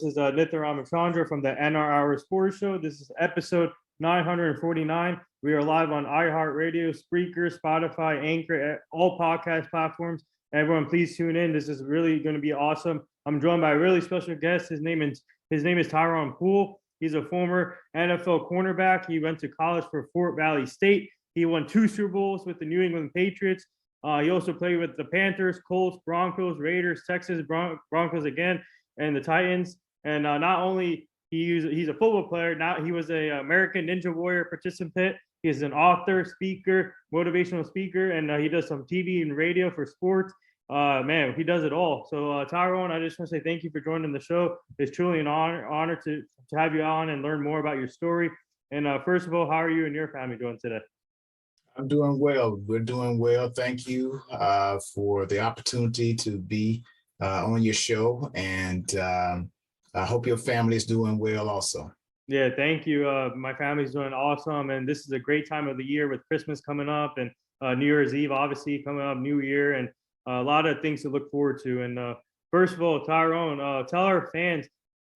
This is Nithya Ramachandra from the NR Hour Sports Show. This is episode 949. We are live on iHeartRadio, Spreaker, Spotify, Anchor, all podcast platforms. Everyone, please tune in. This is really going to be awesome. I'm joined by a really special guest. His name is Tyrone Poole. He's a former NFL cornerback. He went to college for Fort Valley State. He won 2 Super Bowls with the New England Patriots. He also played with the Panthers, Colts, Broncos, Raiders, Texas Broncos again, and the Titans. And not only he's a football player, now he was a American Ninja Warrior participant. He's an author, speaker, motivational speaker, and he does some TV and radio for sports. Man, he does it all. So Tyrone, I just want to say thank you for joining the show. It's truly an honor to have you on and learn more about your story. And first of all, how are you and your family doing today? I'm doing well. We're doing well. Thank you for the opportunity to be on your show, and I hope your family is doing well also. Yeah, thank you. My family's doing awesome, and this is a great time of the year with Christmas coming up and New Year's Eve obviously coming up, New Year, and a lot of things to look forward to. And first of all, Tyrone, tell our fans.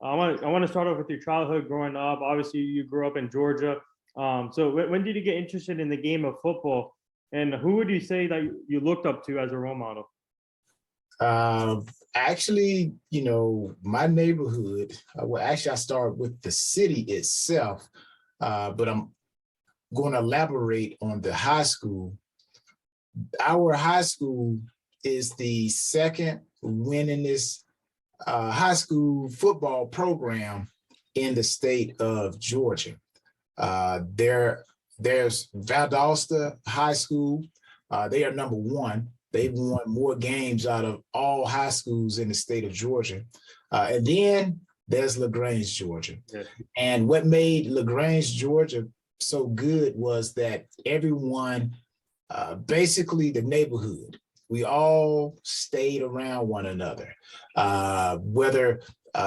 I want to start off with your childhood growing up. Obviously, you grew up in Georgia. So when did you get interested in the game of football, and who would you say that you looked up to as a role model? Actually, my neighborhood, I start with the city itself, but I'm going to elaborate on the high school. Our high school is the second winningest high school football program in the state of Georgia. There's Valdosta High School. They are number one. They've won more games out of all high schools in the state of Georgia. And then there's LaGrange, Georgia. Yeah. And what made LaGrange, Georgia so good was that everyone, basically the neighborhood, we all stayed around one another. Whether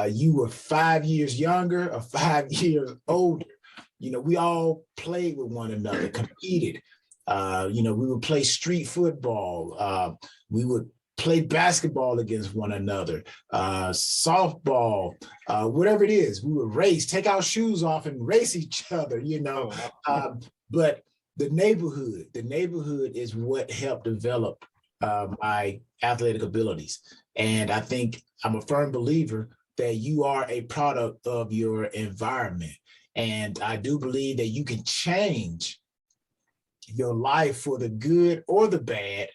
you were 5 years younger or 5 years older, we all played with one another, competed. We would play street football. We would play basketball against one another, softball, whatever it is. We would race, take our shoes off and race each other, But the neighborhood is what helped develop my athletic abilities. And I think I'm a firm believer that you are a product of your environment. And I do believe that you can change your life for the good or the bad,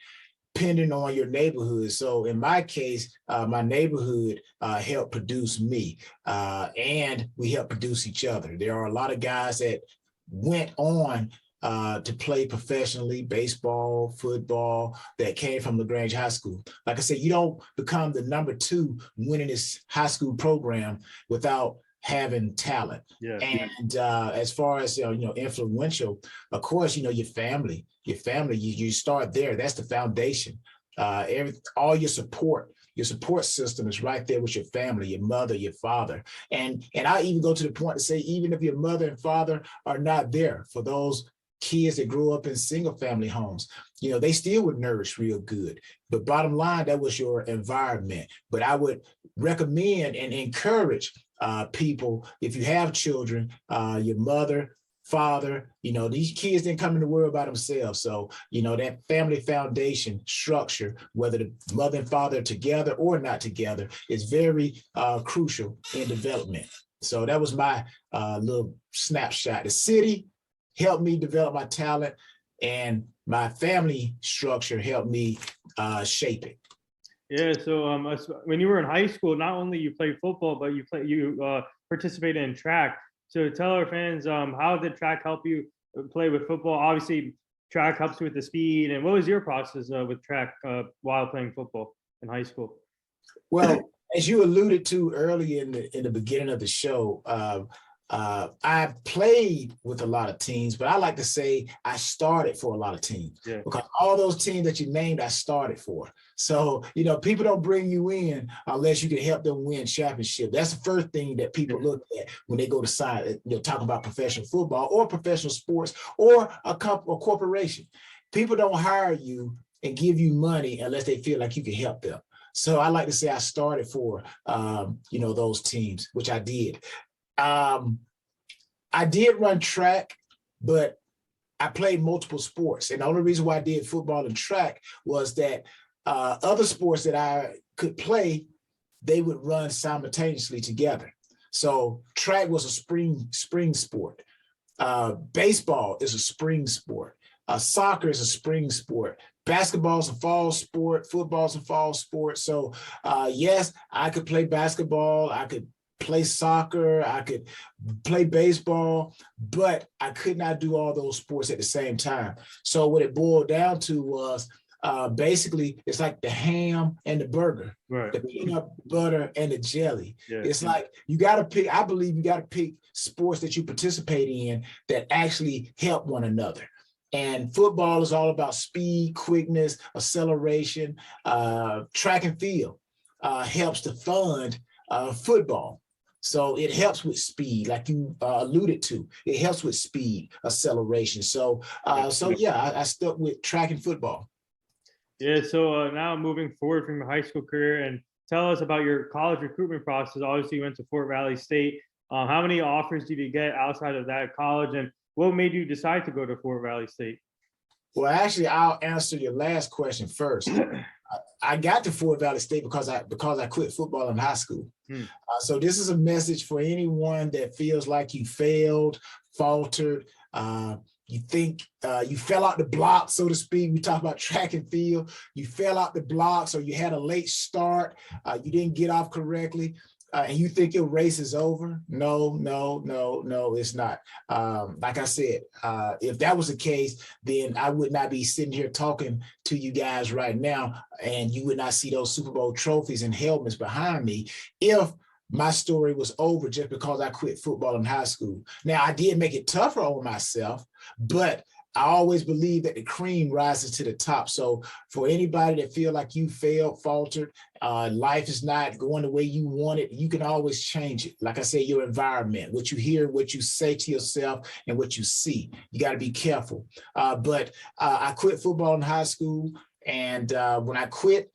depending on your neighborhood. So in my case, my neighborhood helped produce me, and we helped produce each other. There are a lot of guys that went on to play professionally, baseball, football, that came from LaGrange High School. Like I said, you don't become the number 2 winningest high school program without having talent. Yeah. And as far as influential, of course, your family, you start there. That's the foundation. All your support system is right there with your family, your mother, your father. And I even go to the point to say, even if your mother and father are not there, for those kids that grew up in single family homes, they still would nourish real good. But bottom line, that was your environment. But I would recommend and encourage people, if you have children, your mother, father, these kids didn't come in the world by themselves. So, that family foundation structure, whether the mother and father are together or not together, is very crucial in development. So that was my little snapshot. The city helped me develop my talent, and my family structure helped me shape it. Yeah, so when you were in high school, not only you played football, but you participated in track. So tell our fans, how did track help you play with football? Obviously, track helps you with the speed. And what was your process with track while playing football in high school? Well, as you alluded to early in the beginning of the show, I played with a lot of teams, but I like to say I started for a lot of teams, because all those teams that you named, I started for. So, people don't bring you in unless you can help them win championship. That's the first thing that people look at when they go to sign, talk about professional football or professional sports or a corporation. People don't hire you and give you money unless they feel like you can help them. So I like to say I started for, those teams, which I did. I did run track, but I played multiple sports. And the only reason why I did football and track was that other sports that I could play, they would run simultaneously together. So track was a spring sport. Baseball is a spring sport. Soccer is a spring sport. Basketball is a fall sport. Football is a fall sport. So yes, I could play basketball. I could play soccer. I could play baseball, but I could not do all those sports at the same time. So what it boiled down to was basically it's like the ham and the burger, right. The peanut butter and the jelly. Yeah. It's like you got to pick. I believe you got to pick sports that you participate in that actually help one another. And football is all about speed, quickness, acceleration. Track and field helps to fund football. So it helps with speed, like you alluded to. It helps with speed, acceleration. So I stuck with track and football. Yeah. So now moving forward from your high school career, and tell us about your college recruitment process. Obviously, you went to Fort Valley State. How many offers did you get outside of that college, and what made you decide to go to Fort Valley State? Well, actually, I'll answer your last question first. I got to Fort Valley State because I quit football in high school. So this is a message for anyone that feels like you failed, faltered, you think you fell out the block, so to speak. We talk about track and field. You fell out the blocks, or you had a late start. You didn't get off correctly. And you think your race is over? No, it's not. Like I said, if that was the case, then I would not be sitting here talking to you guys right now, and you would not see those Super Bowl trophies and helmets behind me if my story was over just because I quit football in high school. Now, I did make it tougher on myself, but I always believe that the cream rises to the top. So for anybody that feel like you failed, faltered, life is not going the way you want it, you can always change it. Like I said, your environment, what you hear, what you say to yourself, and what you see. You got to be careful. But I quit football in high school. And when I quit,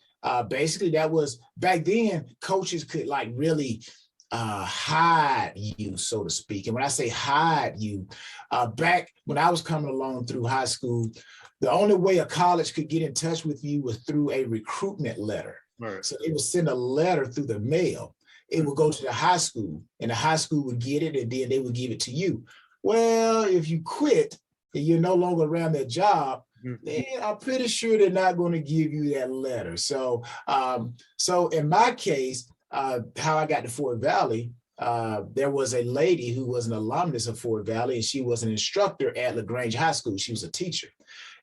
basically that was, back then, coaches could like really hide you, so to speak. And when I say hide you, back when I was coming along through high school, the only way a college could get in touch with you was through a recruitment letter. Right. So they would send a letter through the mail. It would go to the high school, and the high school would get it, and then they would give it to you. Well, if you quit and you're no longer around that job, then I'm pretty sure they're not going to give you that letter. So, so in my case, how I got to Fort Valley, there was a lady who was an alumnus of Fort Valley, and she was an instructor at LaGrange High School. She was a teacher,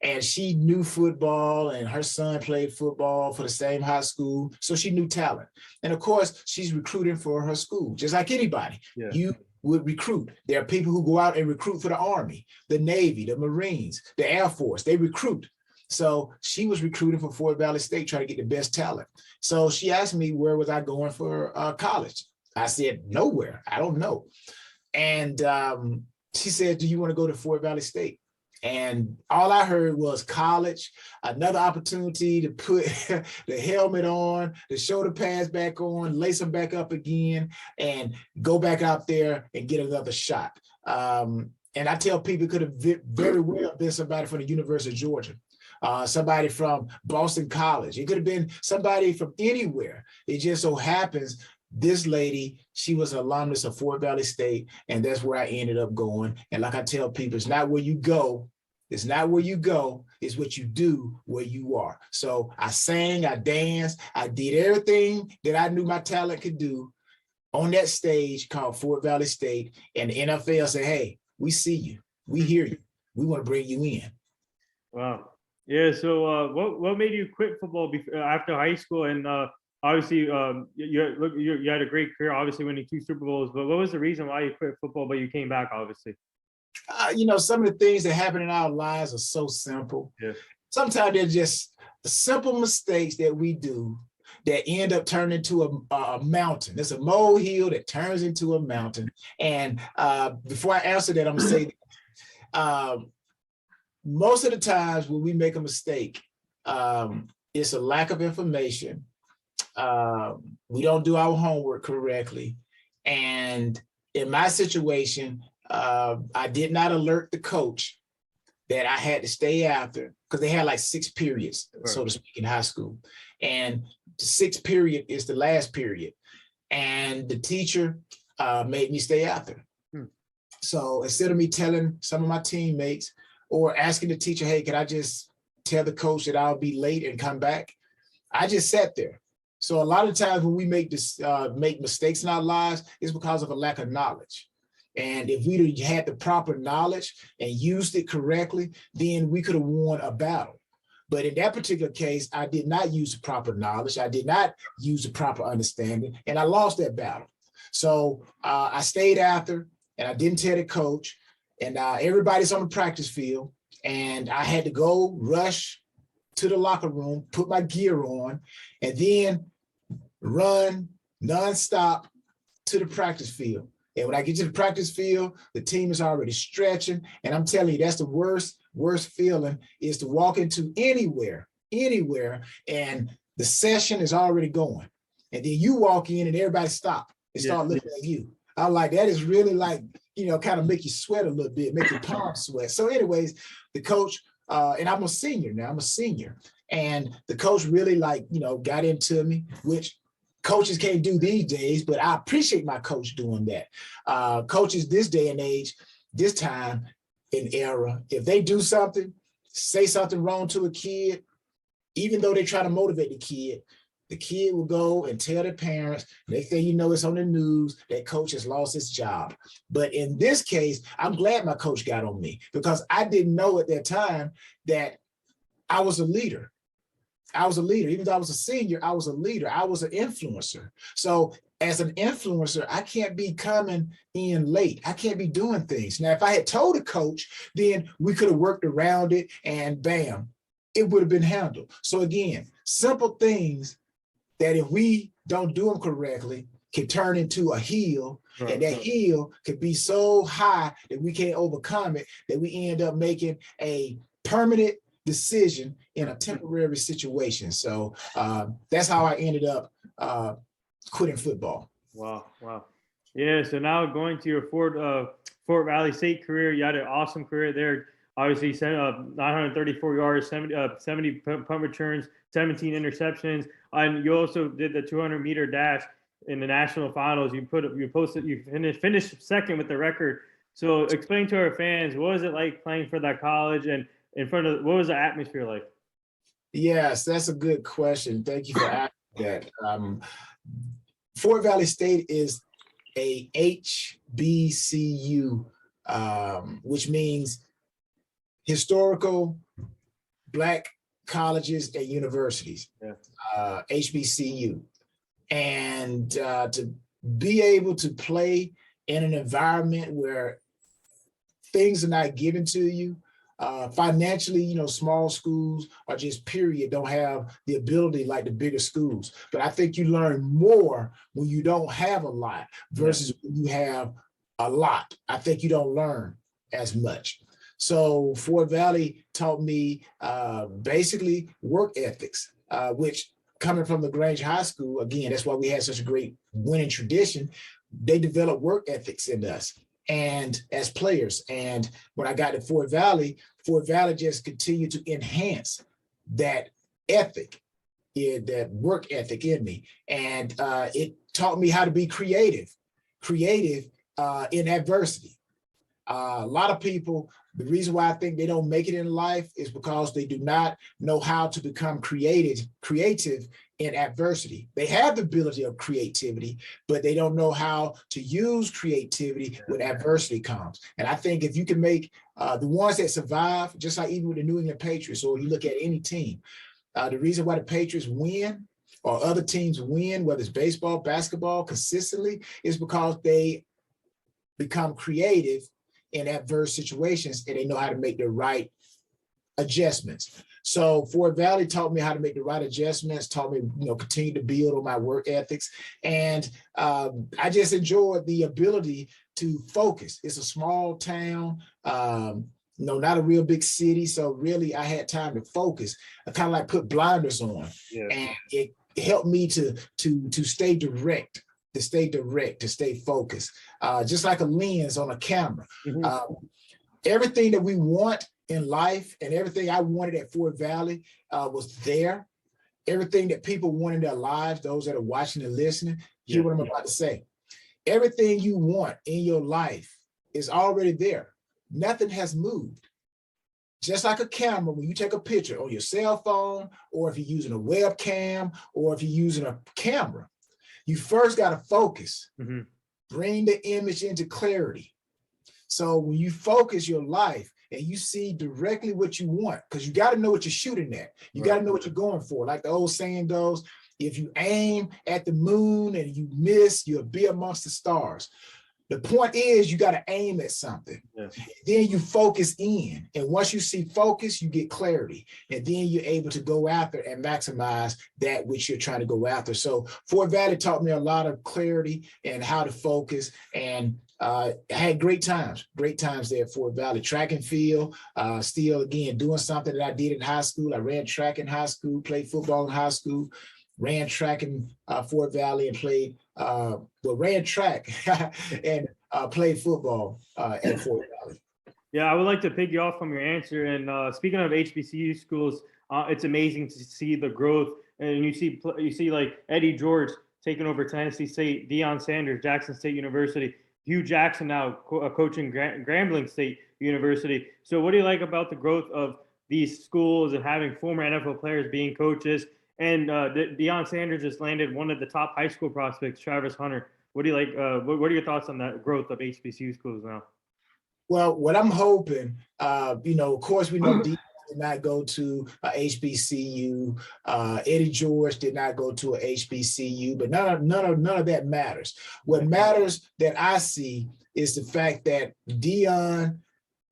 and she knew football, and her son played football for the same high school. So she knew talent. And of course, she's recruiting for her school, just like anybody. Yeah. You would recruit. There are people who go out and recruit for the Army, the Navy, the Marines, the Air Force. They recruit. So she was recruiting for Fort Valley State, trying to get the best talent. So she asked me, where was I going for college? I said, nowhere. I don't know. And she said, do you want to go to Fort Valley State? And all I heard was college, another opportunity to put the helmet on, the shoulder pads back on, lace them back up again, and go back out there and get another shot. And I tell people it could have very well been somebody from the University of Georgia. Somebody from Boston College. It could have been somebody from anywhere. It just so happens this lady, she was an alumnus of Fort Valley State, and that's where I ended up going. And like I tell people, it's not where you go. It's not where you go. It's what you do where you are. So I sang, I danced, I did everything that I knew my talent could do on that stage called Fort Valley State. And the NFL said, hey, we see you. We hear you. We want to bring you in. Wow. Yeah. So what made you quit football after high school? And obviously you had a great career, obviously winning 2 Super Bowls, but what was the reason why you quit football, but you came back, obviously? Some of the things that happen in our lives are so simple. Yeah. Sometimes they're just simple mistakes that we do that end up turning into a mountain. It's a molehill that turns into a mountain. And before I answer that, I'm gonna say most of the times when we make a mistake, it's a lack of information, we don't do our homework correctly. And in my situation, I did not alert the coach that I had to stay after, because they had like 6 periods, so to speak, in high school. And the 6th period is the last period. And the teacher made me stay after. So instead of me telling some of my teammates or asking the teacher, hey, can I just tell the coach that I'll be late and come back? I just sat there. So a lot of times when we make mistakes in our lives, it's because of a lack of knowledge. And if we had the proper knowledge and used it correctly, then we could have won a battle. But in that particular case, I did not use the proper knowledge. I did not use the proper understanding, and I lost that battle. So I stayed after, and I didn't tell the coach, and everybody's on the practice field, and I had to go rush to the locker room, put my gear on, and then run nonstop to the practice field. And when I get to the practice field, the team is already stretching. And I'm telling you, that's the worst feeling, is to walk into anywhere, and the session is already going. And then you walk in and everybody stop and start looking at you. I'm like, that is really like, kind of make you sweat a little bit, make your palms sweat. So anyways, the coach, and I'm a senior now, and the coach really got into me, which coaches can't do these days, but I appreciate my coach doing that. Coaches this day and age, this time and era, if they do something, say something wrong to a kid, even though they try to motivate the kid will go and tell their parents. Next thing you know, it's on the news that coach has lost his job. But in this case, I'm glad my coach got on me, because I didn't know at that time that I was a leader. Even though I was a senior, I was a leader. I was an influencer. So as an influencer, I can't be coming in late. I can't be doing things. Now, if I had told the coach, then we could have worked around it, and bam, it would have been handled. So again, simple things that if we don't do them correctly can turn into a hill, and that hill could be so high that we can't overcome it, that we end up making a permanent decision in a temporary situation. So that's how I ended up quitting football. Wow. Yeah, so now going to your Fort Valley State career, you had an awesome career there. Obviously, 934 yards, 70 punt returns, 17 interceptions, and you also did the 200-meter dash in the national finals. You finished second with the record. So explain to our fans, what was it like playing for that college, and what was the atmosphere like? Yes, that's a good question. Thank you for asking that. Fort Valley State is a HBCU, which means historical Black colleges and universities, HBCU. And to be able to play in an environment where things are not given to you, financially, small schools or just period don't have the ability like the bigger schools. But I think you learn more when you don't have a lot versus when you have a lot. I think you don't learn as much. So Fort Valley taught me basically work ethics, which coming from LaGrange High School, again, that's why we had such a great winning tradition. They developed work ethics in us and as players. And when I got to Fort Valley just continued to enhance that ethic, that work ethic in me. And it taught me how to be creative in adversity. A lot of people, the reason why I think they don't make it in life is because they do not know how to become creative in adversity. They have the ability of creativity, but they don't know how to use creativity when adversity comes. And I think if you can make the ones that survive, just like even with the New England Patriots, or you look at any team, the reason why the Patriots win or other teams win, whether it's baseball, basketball, consistently, is because they become creative in adverse situations, and they know how to make the right adjustments. So Fort Valley taught me how to make the right adjustments, taught me, continue to build on my work ethics. And I just enjoyed the ability to focus. It's a small town, not a real big city. So really I had time to focus. I kind of like put blinders on, and it helped me to stay direct, to stay focused, just like a lens on a camera. Everything that we want in life and everything I wanted at Fort Valley was there. Everything that people want in their lives, those that are watching and listening, hear what I'm about to say. Everything you want in your life is already there. Nothing has moved. Just like a camera, when you take a picture on your cell phone, or if you're using a webcam, or if you're using a camera, you first got to focus, bring the image into clarity. So when you focus your life and you see directly what you want, because you got to know what you're shooting at. You got to know what you're going for. Like the old saying goes, if you aim at the moon and you miss, you'll be amongst the stars. The point is you got to aim at something. Then you focus in. And once you see focus, you get clarity. And then you're able to go after and maximize that which you're trying to go after. So Fort Valley taught me a lot of clarity and how to focus. And I had great times there at Fort Valley. Track and field, still, again, doing something that I did in high school. I ran track in high school, played football in high school, ran track in Fort Valley and played, ran track and played football at Fort Valley. Yeah, I would like to pick you off from your answer. And speaking of HBCU schools, it's amazing to see the growth. And you see like Eddie George taking over Tennessee State, Deion Sanders, Jackson State University, Hugh Jackson now coaching Grambling State University. So what do you like about the growth of these schools and having former NFL players being coaches? And Deion Sanders just landed one of the top high school prospects, Travis Hunter. What do you like? What are your thoughts on that growth of HBCU schools now? Well, what I'm hoping, of course, we know Deion did not go to a HBCU. Eddie George did not go to a HBCU, but none of that matters. What matters that I see is the fact that Deion,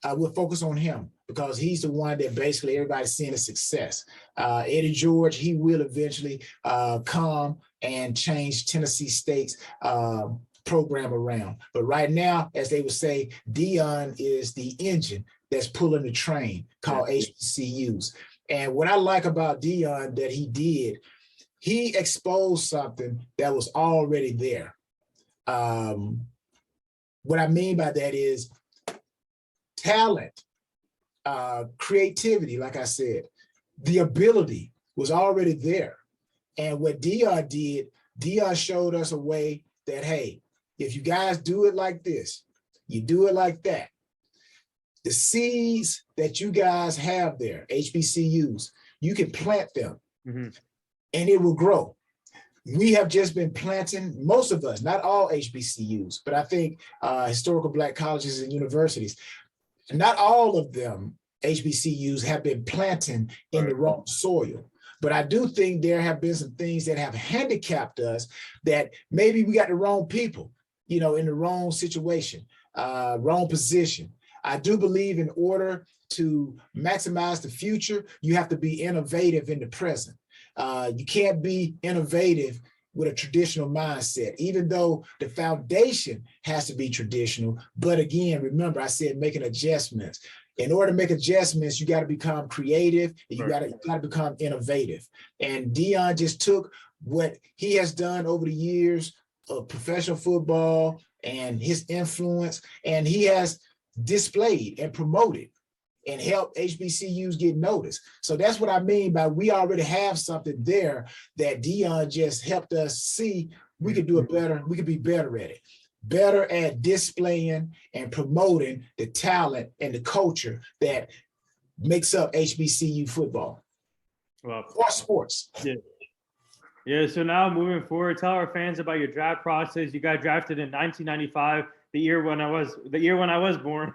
we'll focus on him because he's the one that basically everybody's seeing a success. Eddie George, he will eventually come and change Tennessee State's program around. But right now, as they would say, Deion is the engine that's pulling the train called HBCUs. And what I like about Deion that he did, he exposed something that was already there. What I mean by that is talent, creativity, like I said, the ability was already there. And what Deion did, Deion showed us a way that, hey, if you guys do it like this, you do it like that, the seeds that you guys have there, HBCUs, you can plant them and it will grow. We have just been planting, most of us, not all HBCUs, but I think historical Black colleges and universities, not all of them, HBCUs, have been planting in the wrong soil. But I do think there have been some things that have handicapped us, that maybe we got the wrong people, in the wrong situation, wrong position. I do believe in order to maximize the future, you have to be innovative in the present. You can't be innovative with a traditional mindset, even though the foundation has to be traditional. But again, remember, I said making adjustments. In order to make adjustments, you got to become creative. And you got to become innovative. And Deion just took what he has done over the years of professional football and his influence, and he has displayed and promoted and helped HBCUs get noticed. So that's what I mean by we already have something there that Deion just helped us see we could do it better. We could be better at it. Better at displaying and promoting the talent and the culture that makes up HBCU football. Well, or sports. Yeah. So now moving forward, tell our fans about your draft process. You got drafted in 1995, the year when I was born,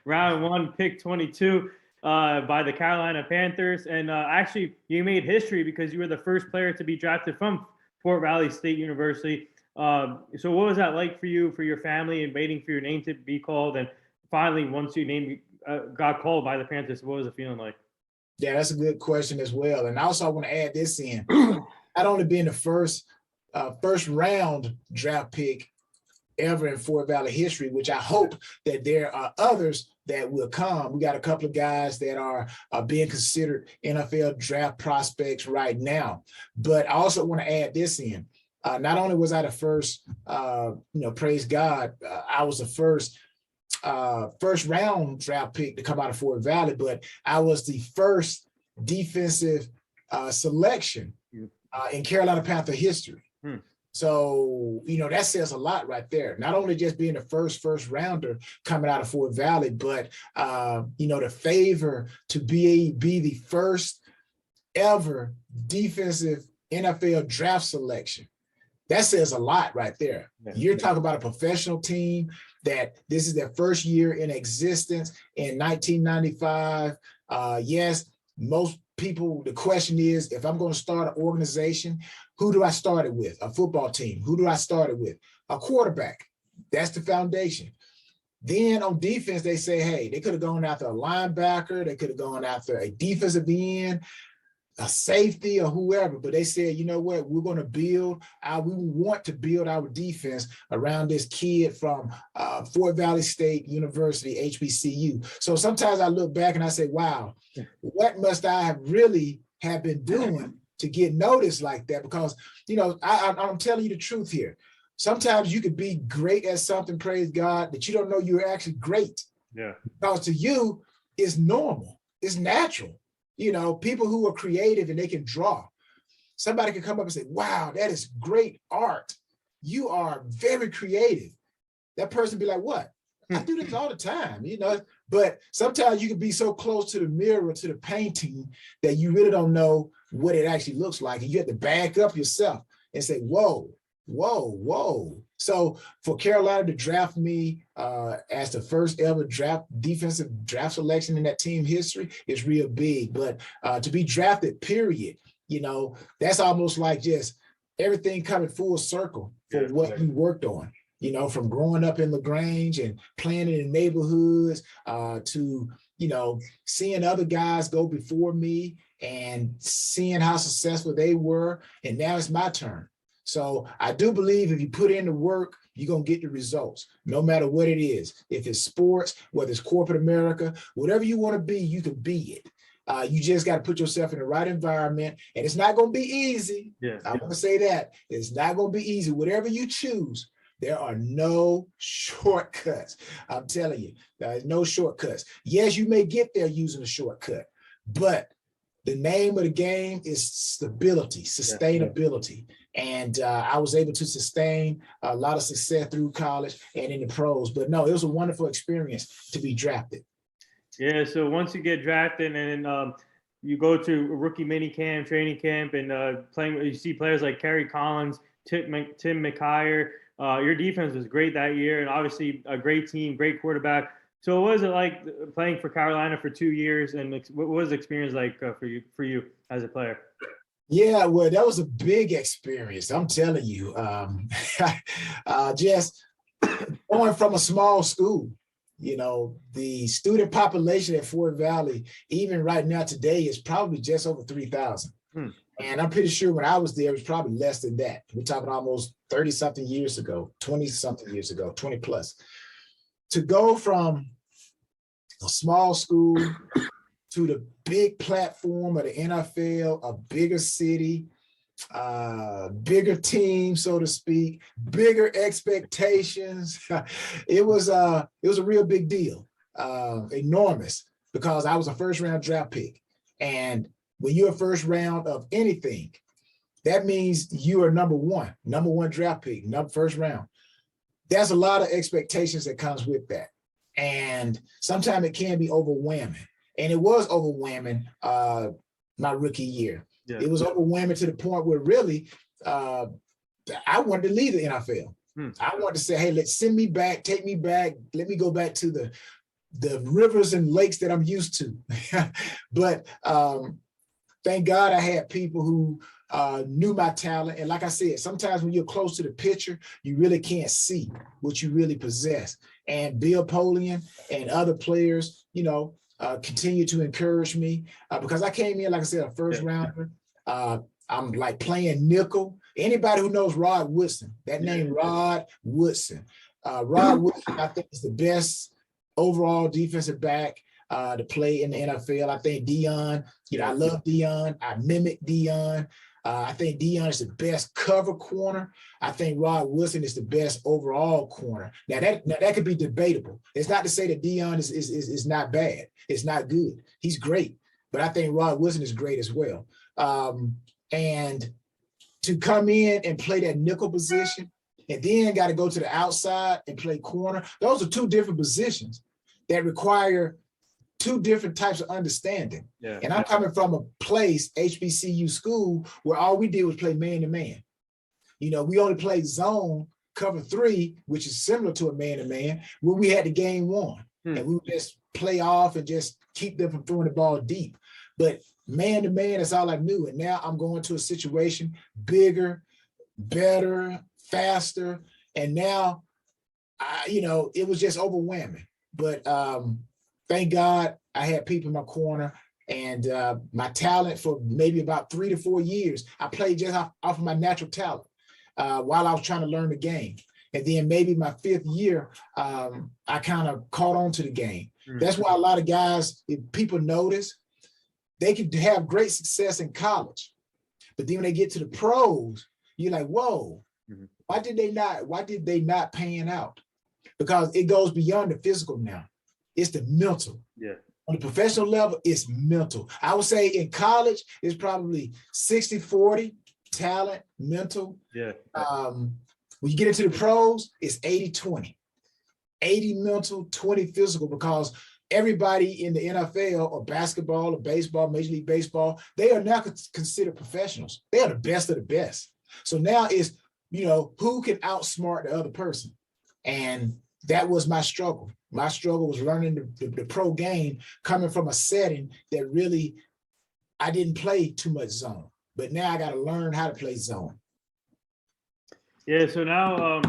round 1, pick 22 by the Carolina Panthers. And actually, you made history because you were the first player to be drafted from Fort Valley State University. So what was that like for you, for your family, and waiting for your name to be called? And finally, once your name got called by the Panthers, what was it feeling like? Yeah, that's a good question as well. And also I want to add this in. Not only being the first round draft pick ever in Fort Valley history, which I hope that there are others that will come. We got a couple of guys that are being considered NFL draft prospects right now. But I also want to add this in. Not only was I the first, praise God, I was the first round draft pick to come out of Fort Valley, but I was the first defensive selection in Carolina Panther history. So, that says a lot right there. Not only just being the first rounder coming out of Fort Valley, but, the favor to be the first ever defensive NFL draft selection. That says a lot right there. Yeah. You're talking about a professional team that this is their first year in existence in 1995. Yes, most people, the question is, if I'm going to start an organization, who do I start it with? A football team. Who do I start it with? A quarterback. That's the foundation. Then on defense, they say, hey, they could have gone after a linebacker. They could have gone after a defensive end, a safety, or whoever. But they said, you know what? We're going to we want to build our defense around this kid from Fort Valley State University, HBCU. So sometimes I look back and I say, wow, what must I have been doing to get noticed like that? Because, I'm telling you the truth here. Sometimes you could be great at something, praise God, that you don't know you're actually great. Yeah. Because to you, it's normal. It's natural. People who are creative and they can draw. Somebody can come up and say, wow, that is great art. You are very creative. That person be like, what? I do this all the time, but sometimes you can be so close to the mirror, to the painting, that you really don't know what it actually looks like. And you have to back up yourself and say, whoa. So for Carolina to draft me as the first ever defensive draft selection in that team history is real big. But to be drafted, period, that's almost like just everything coming full circle for what we worked on. From growing up in LaGrange and playing in the neighborhoods to, seeing other guys go before me and seeing how successful they were. And now it's my turn. So I do believe if you put in the work, you're going to get the results, no matter what it is. If it's sports, whether it's corporate America, whatever you want to be, you can be it. You just got to put yourself in the right environment, and it's not going to be easy. Yes. I want to say that. It's not going to be easy. Whatever you choose, there are no shortcuts. I'm telling you, there's no shortcuts. Yes, you may get there using a shortcut, but the name of the game is stability, sustainability. And I was able to sustain a lot of success through college and in the pros. But no, it was a wonderful experience to be drafted. Yeah, so once you get drafted and you go to a rookie mini camp, training camp, and you see players like Kerry Collins, Tim McKyer. Your defense was great that year, and obviously a great team, great quarterback. So what was it like playing for Carolina for 2 years, and what was the experience like for you as a player? Yeah, well, that was a big experience. I'm telling you, just going from a small school, the student population at Fort Valley, even right now today, is probably just over 3,000. And I'm pretty sure when I was there, it was probably less than that. We're talking almost 30-something years ago, 20-something years ago, 20 plus. To go from a small school to the big platform of the NFL, a bigger city, bigger team, so to speak, bigger expectations. It was a real big deal, enormous, because I was a first round draft pick. And when you're a first round of anything, that means you are number one draft pick, first round. There's a lot of expectations that comes with that. And sometimes it can be overwhelming. And it was overwhelming my rookie year. Yeah. It was overwhelming to the point where really I wanted to leave the NFL. I wanted to say, hey, let's send me back, take me back. Let me go back to the rivers and lakes that I'm used to. But thank God I had people who knew my talent. And like I said, sometimes when you're close to the picture, you really can't see what you really possess. And Bill Polian and other players, continue to encourage me because I came in, like I said, a first rounder. I'm like playing nickel. Anybody who knows Rod Woodson, that name Rod Woodson. Rod Woodson, I think, is the best overall defensive back to play in the NFL. I think Deion, I love Deion. I mimic Deion. I think Deion is the best cover corner. I think Rod Woodson is the best overall corner. Now that could be debatable. It's not to say that Deion is not bad. It's not good. He's great. But I think Rod Woodson is great as well. And to come in and play that nickel position and then got to go to the outside and play corner, those are two different positions that require two different types of understanding. Yeah. And I'm coming from a place, HBCU school, where all we did was play man-to-man. We only played zone cover 3, which is similar to a man-to-man, where we had the game won. And we would just play off and just keep them from throwing the ball deep. But man-to-man is all I knew. And now I'm going to a situation bigger, better, faster. And now, it was just overwhelming. But thank God I had people in my corner, and my talent for maybe about 3 to 4 years, I played just off of my natural talent while I was trying to learn the game. And then maybe my 5th year, I kind of caught on to the game. That's why a lot of guys, if people notice, they could have great success in college. But then when they get to the pros, you're like, whoa, why did they not pan out? Because it goes beyond the physical now. It's the mental. Yeah. On the professional level, it's mental. I would say in college, it's probably 60-40, talent, mental. Yeah. When you get into the pros, it's 80-20. 80 mental, 20 physical, because everybody in the NFL or basketball or baseball, Major League Baseball, they are now considered professionals. They are the best of the best. So now it's, who can outsmart the other person? And that was my struggle. My struggle was learning the pro game, coming from a setting that really, I didn't play too much zone. But now I got to learn how to play zone. Yeah, so now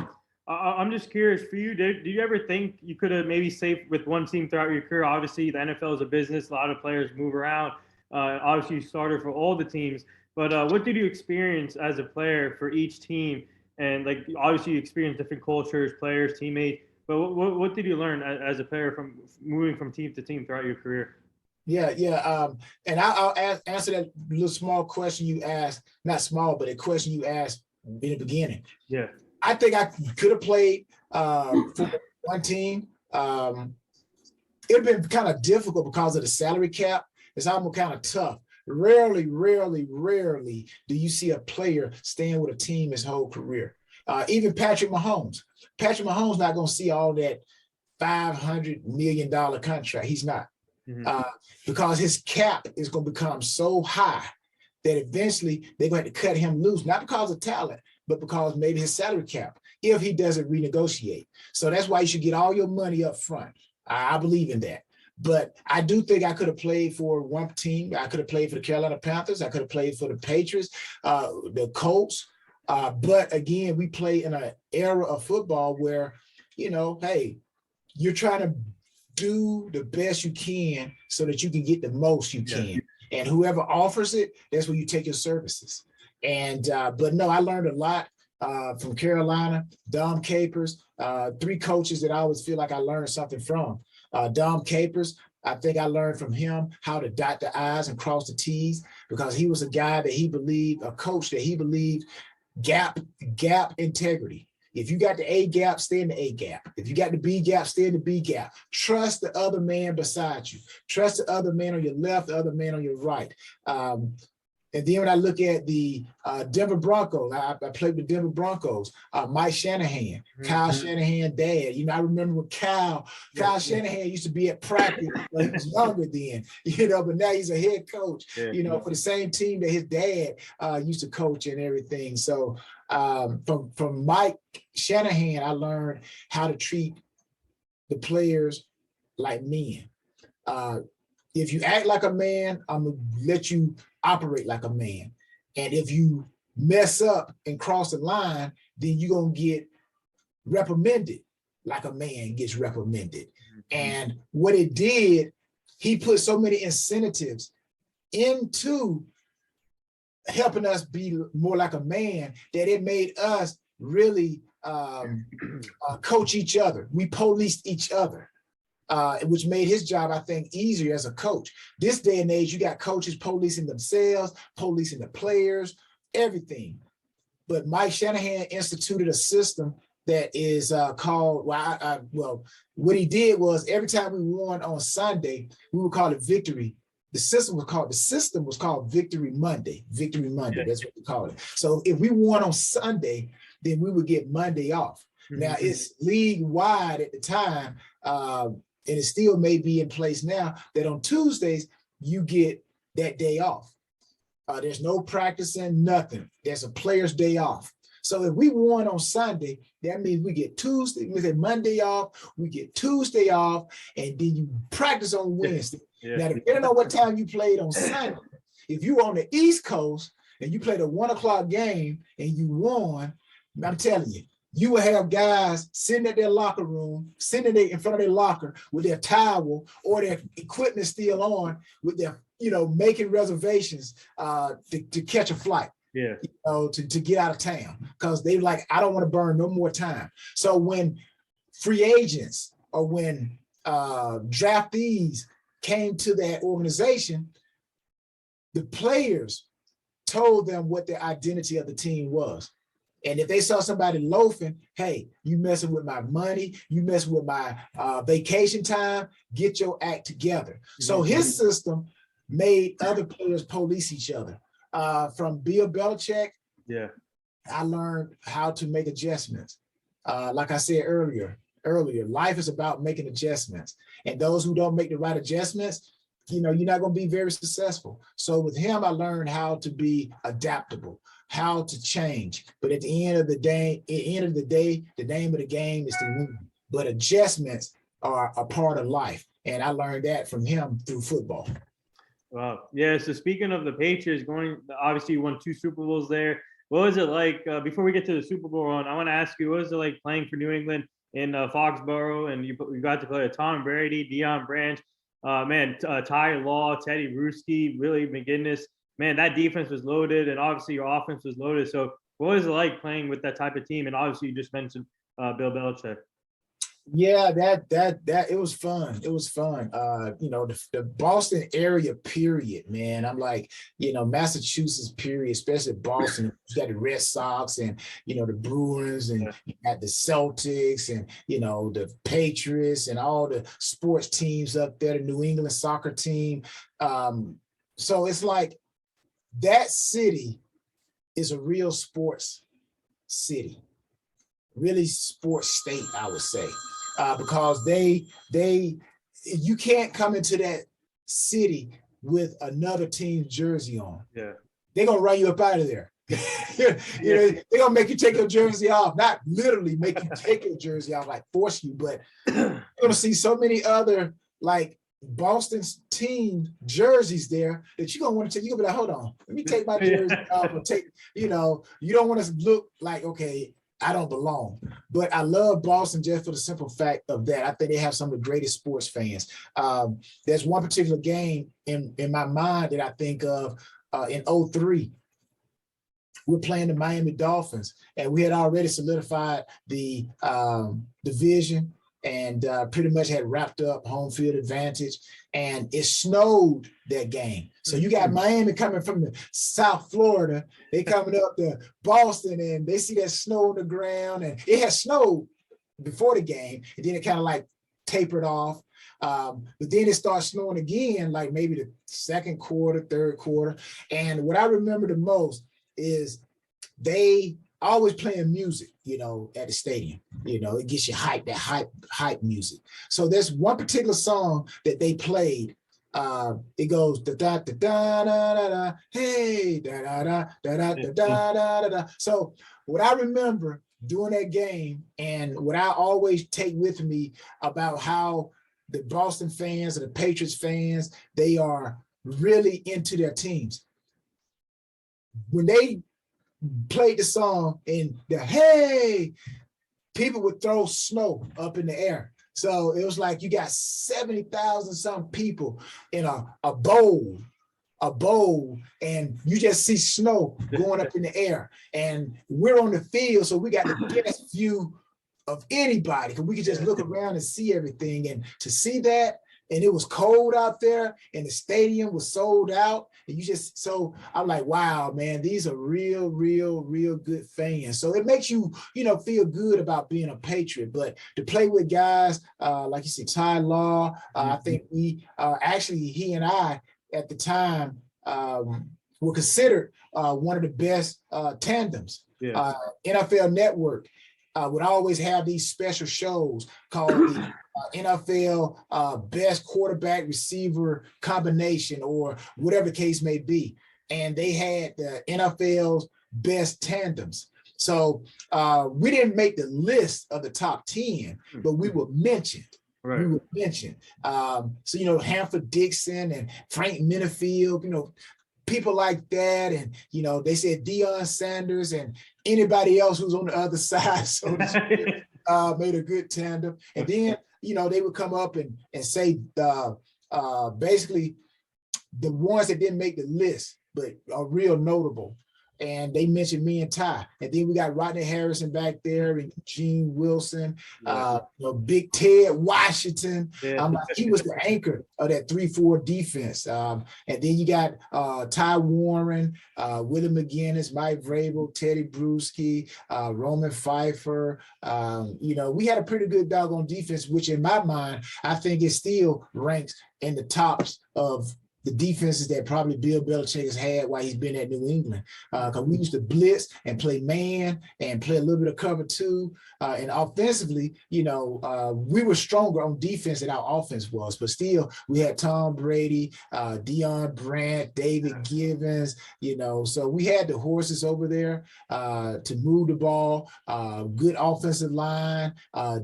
I'm just curious for you, do you ever think you could have maybe stayed with one team throughout your career? Obviously, the NFL is a business. A lot of players move around. Obviously, you started for all the teams. But what did you experience as a player for each team? And, obviously, you experienced different cultures, players, teammates. But what did you learn as a player from moving from team to team throughout your career? Yeah. And I'll answer that little small question you asked. Not small, but a question you asked in the beginning. Yeah. I think I could have played for one team. It would have been kind of difficult because of the salary cap. It's almost kind of tough. Rarely do you see a player staying with a team his whole career. Even Patrick Mahomes. Patrick Mahomes not going to see all that $500 million contract. He's not. Because his cap is going to become so high that eventually they're going to have to cut him loose, not because of talent, but because maybe his salary cap, if he doesn't renegotiate. So that's why you should get all your money up front. I believe in that. But I do think I could have played for one team. I could have played for the Carolina Panthers. I could have played for the Patriots, the Colts. But again, we play in an era of football where, hey, you're trying to do the best you can so that you can get the most you can. Yeah. And whoever offers it, that's where you take your services. And but no, I learned a lot from Carolina, Dom Capers, 3 coaches that I always feel like I learned something from. Dom Capers, I think I learned from him how to dot the I's and cross the T's, because he was a guy that he believed, a coach that he believed gap integrity. If you got the A gap, stay in the A gap. If you got the B gap, stay in the B gap. Trust the other man beside you. Trust the other man on your left, the other man on your right. And then when I look at the Denver Broncos, I played with Denver Broncos, Mike Shanahan, Kyle Shanahan dad. I remember when Kyle Shanahan used to be at practice when he was younger then, but now he's a head coach, for the same team that his dad used to coach and everything. So from Mike Shanahan, I learned how to treat the players like men. If you act like a man, I'm going to let you operate like a man. And if you mess up and cross the line, then you're going to get reprimanded like a man gets reprimanded. And what it did, he put so many incentives into helping us be more like a man, that it made us really coach each other. We policed each other. Which made his job, I think, easier as a coach. This day and age, you got coaches policing themselves, policing the players, everything. But Mike Shanahan instituted a system that is called, well, what he did was every time we won on Sunday, we would call it victory. The system was called Victory Monday. Victory Monday, that's what we call it. So if we won on Sunday, then we would get Monday off. Now, it's league-wide at the time, and it still may be in place now, that on Tuesdays, you get that day off. There's no practicing, nothing. There's a player's day off. So if we won on Sunday, that means we get Tuesday, we get Monday off, we get Tuesday off, and then you practice on Wednesday. Yeah. Now, depending on what time you played on Sunday, if you were on the East Coast and you played a 1 o'clock game and you won, I'm telling you, you will have guys sitting at their locker room, sitting in front of their locker with their towel or their equipment still on, with their, making reservations to catch a flight. Yeah. To get out of town, because they like, I don't want to burn no more time. So when free agents or when draftees came to that organization, the players told them what the identity of the team was. And if they saw somebody loafing, hey, you messing with my money, you messing with my vacation time, get your act together. Mm-hmm. So his system made other players police each other. From Bill Belichick, yeah, I learned how to make adjustments. Like I said earlier, life is about making adjustments. And those who don't make the right adjustments, you're not going to be very successful. So with him, I learned how to be adaptable, how to change. But at the end of the day, the name of the game is to win. But adjustments are a part of life. And I learned that from him through football. Wow. Yeah. So speaking of the Patriots, obviously you won 2 Super Bowls there. What was it like, before we get to the Super Bowl run, I want to ask you, what was it like playing for New England in Foxborough? And you got to play with Tom Brady, Deion Branch, Ty Law, Teddy Bruschi, Willie McGinnis. Man, that defense was loaded, and obviously your offense was loaded. So what was it like playing with that type of team? And obviously you just mentioned Bill Belichick. Yeah, that it was fun. It was fun. The Boston area, period, man. I'm like, Massachusetts, period, especially Boston. You got the Red Sox and the Bruins, and you got the Celtics, and the Patriots, and all the sports teams up there, the New England soccer team. So it's like that city is a real sports city, really sports state, I would say. Because you can't come into that city with another team's jersey on. Yeah, they're gonna run you up out of there. They're gonna make you take your jersey off. Not literally make you take your jersey off, like force you, but you're gonna see so many other like Boston's team jerseys there that you're gonna want to take. You're gonna be like, hold on, let me take my jersey off and take. You don't want to look like, okay, I don't belong. But I love Boston just for the simple fact of that. I think they have some of the greatest sports fans. There's one particular game in my mind that I think of in 2003. We're playing the Miami Dolphins, and we had already solidified the division and pretty much had wrapped up home field advantage. And it snowed that game. So you got Miami coming from the South Florida. They coming up to Boston, and they see that snow on the ground. And it had snowed before the game, and then it kind of like tapered off. But then it starts snowing again, like maybe the second quarter, third quarter. And what I remember the most is they always playing music, at the stadium. It gets you hype, that hype music. So there's one particular song that they played. It goes da da da da da da, hey da da da da da da da da. So what I remember during that game, and what I always take with me about how the Boston fans and the Patriots fans, they are really into their teams. When they played the song and hey, people would throw snow up in the air. So it was like you got 70,000 some people in a bowl a bowl and you just see snow going up in the air, and we're on the field, so we got the best view of anybody because we could just look around and see everything. And to see that, and it was cold out there and the stadium was sold out, and so I'm like, wow, man, these are real good fans. So it makes you, feel good about being a Patriot. But to play with guys like you said, Ty Law, I think we actually, he and I at the time were considered one of the best tandems. NFL Network would always have these special shows called the NFL best quarterback receiver combination, or whatever the case may be. And they had the NFL's best tandems. So we didn't make the list of the top 10, but we were mentioned. Right. We were mentioned. So, Hanford Dixon and Frank Minifield, people like that. And, they said Deion Sanders and anybody else who's on the other side, so made a good tandem. And then, they would come up and say basically the ones that didn't make the list, but are real notable. And they mentioned me and Ty. And then we got Rodney Harrison back there and Gene Wilson, Big Ted Washington. He was the anchor of that 3-4 defense. And then you got Ty Warren, Willie McGinnis, Mike Vrabel, Teddy Bruschi, Roman Pfeiffer. We had a pretty good doggone defense, which in my mind, I think it still ranks in the tops of the defenses that probably Bill Belichick has had while he's been at New England. Because we used to blitz and play man and play a little bit of cover two. And offensively, we were stronger on defense than our offense was. But still, we had Tom Brady, Deion Brandt, David Givens, So we had the horses over there to move the ball, good offensive line,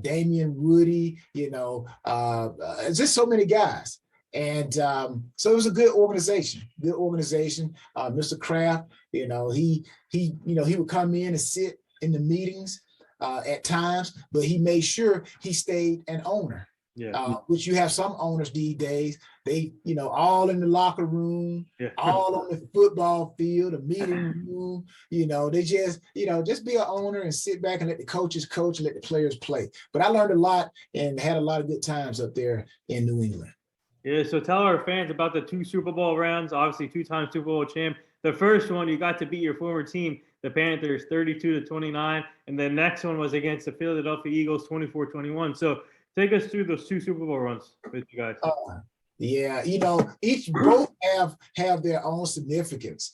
Damian Woody, just so many guys. And so it was a good organization. Mr. Kraft, he would come in and sit in the meetings at times, but he made sure he stayed an owner. Which you have some owners these days. They, all in the locker room, all on the football field, a meeting room. They just be an owner and sit back and let the coaches coach and let the players play. But I learned a lot and had a lot of good times up there in New England. Yeah, so tell our fans about the 2 Super Bowl rounds, obviously 2-time Super Bowl champ. The first one, you got to beat your former team, the Panthers, 32-29. And the next one was against the Philadelphia Eagles, 24-21. So take us through those 2 Super Bowl runs with you guys. Both have their own significance.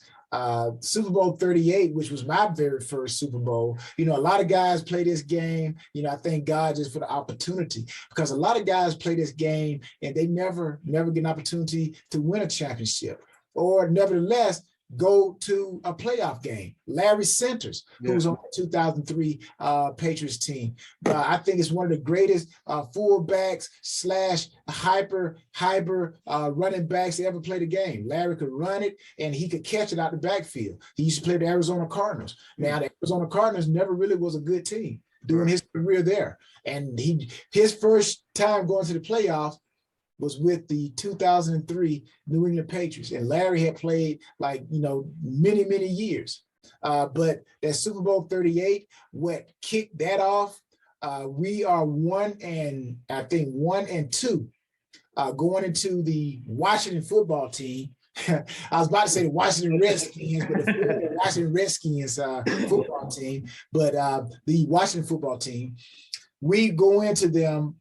Super Bowl 38, which was my very first Super Bowl. A lot of guys play this game. I thank God just for the opportunity, because a lot of guys play this game and they never get an opportunity to win a championship, or nevertheless go to a playoff game. Larry Centers, who was on the 2003 Patriots team. I think it's one of the greatest fullbacks / hybrid running backs that ever played the game. Larry could run it and he could catch it out the backfield. He used to play the Arizona Cardinals. Now, the Arizona Cardinals never really was a good team during his career there. And his first time going to the playoffs was with the 2003 New England Patriots. And Larry had played many years. But that Super Bowl 38, what kicked that off, we are 1-2 going into the Washington football team. I was about to say the Washington Redskins, but the Washington Redskins football team, but the Washington football team, we go into them,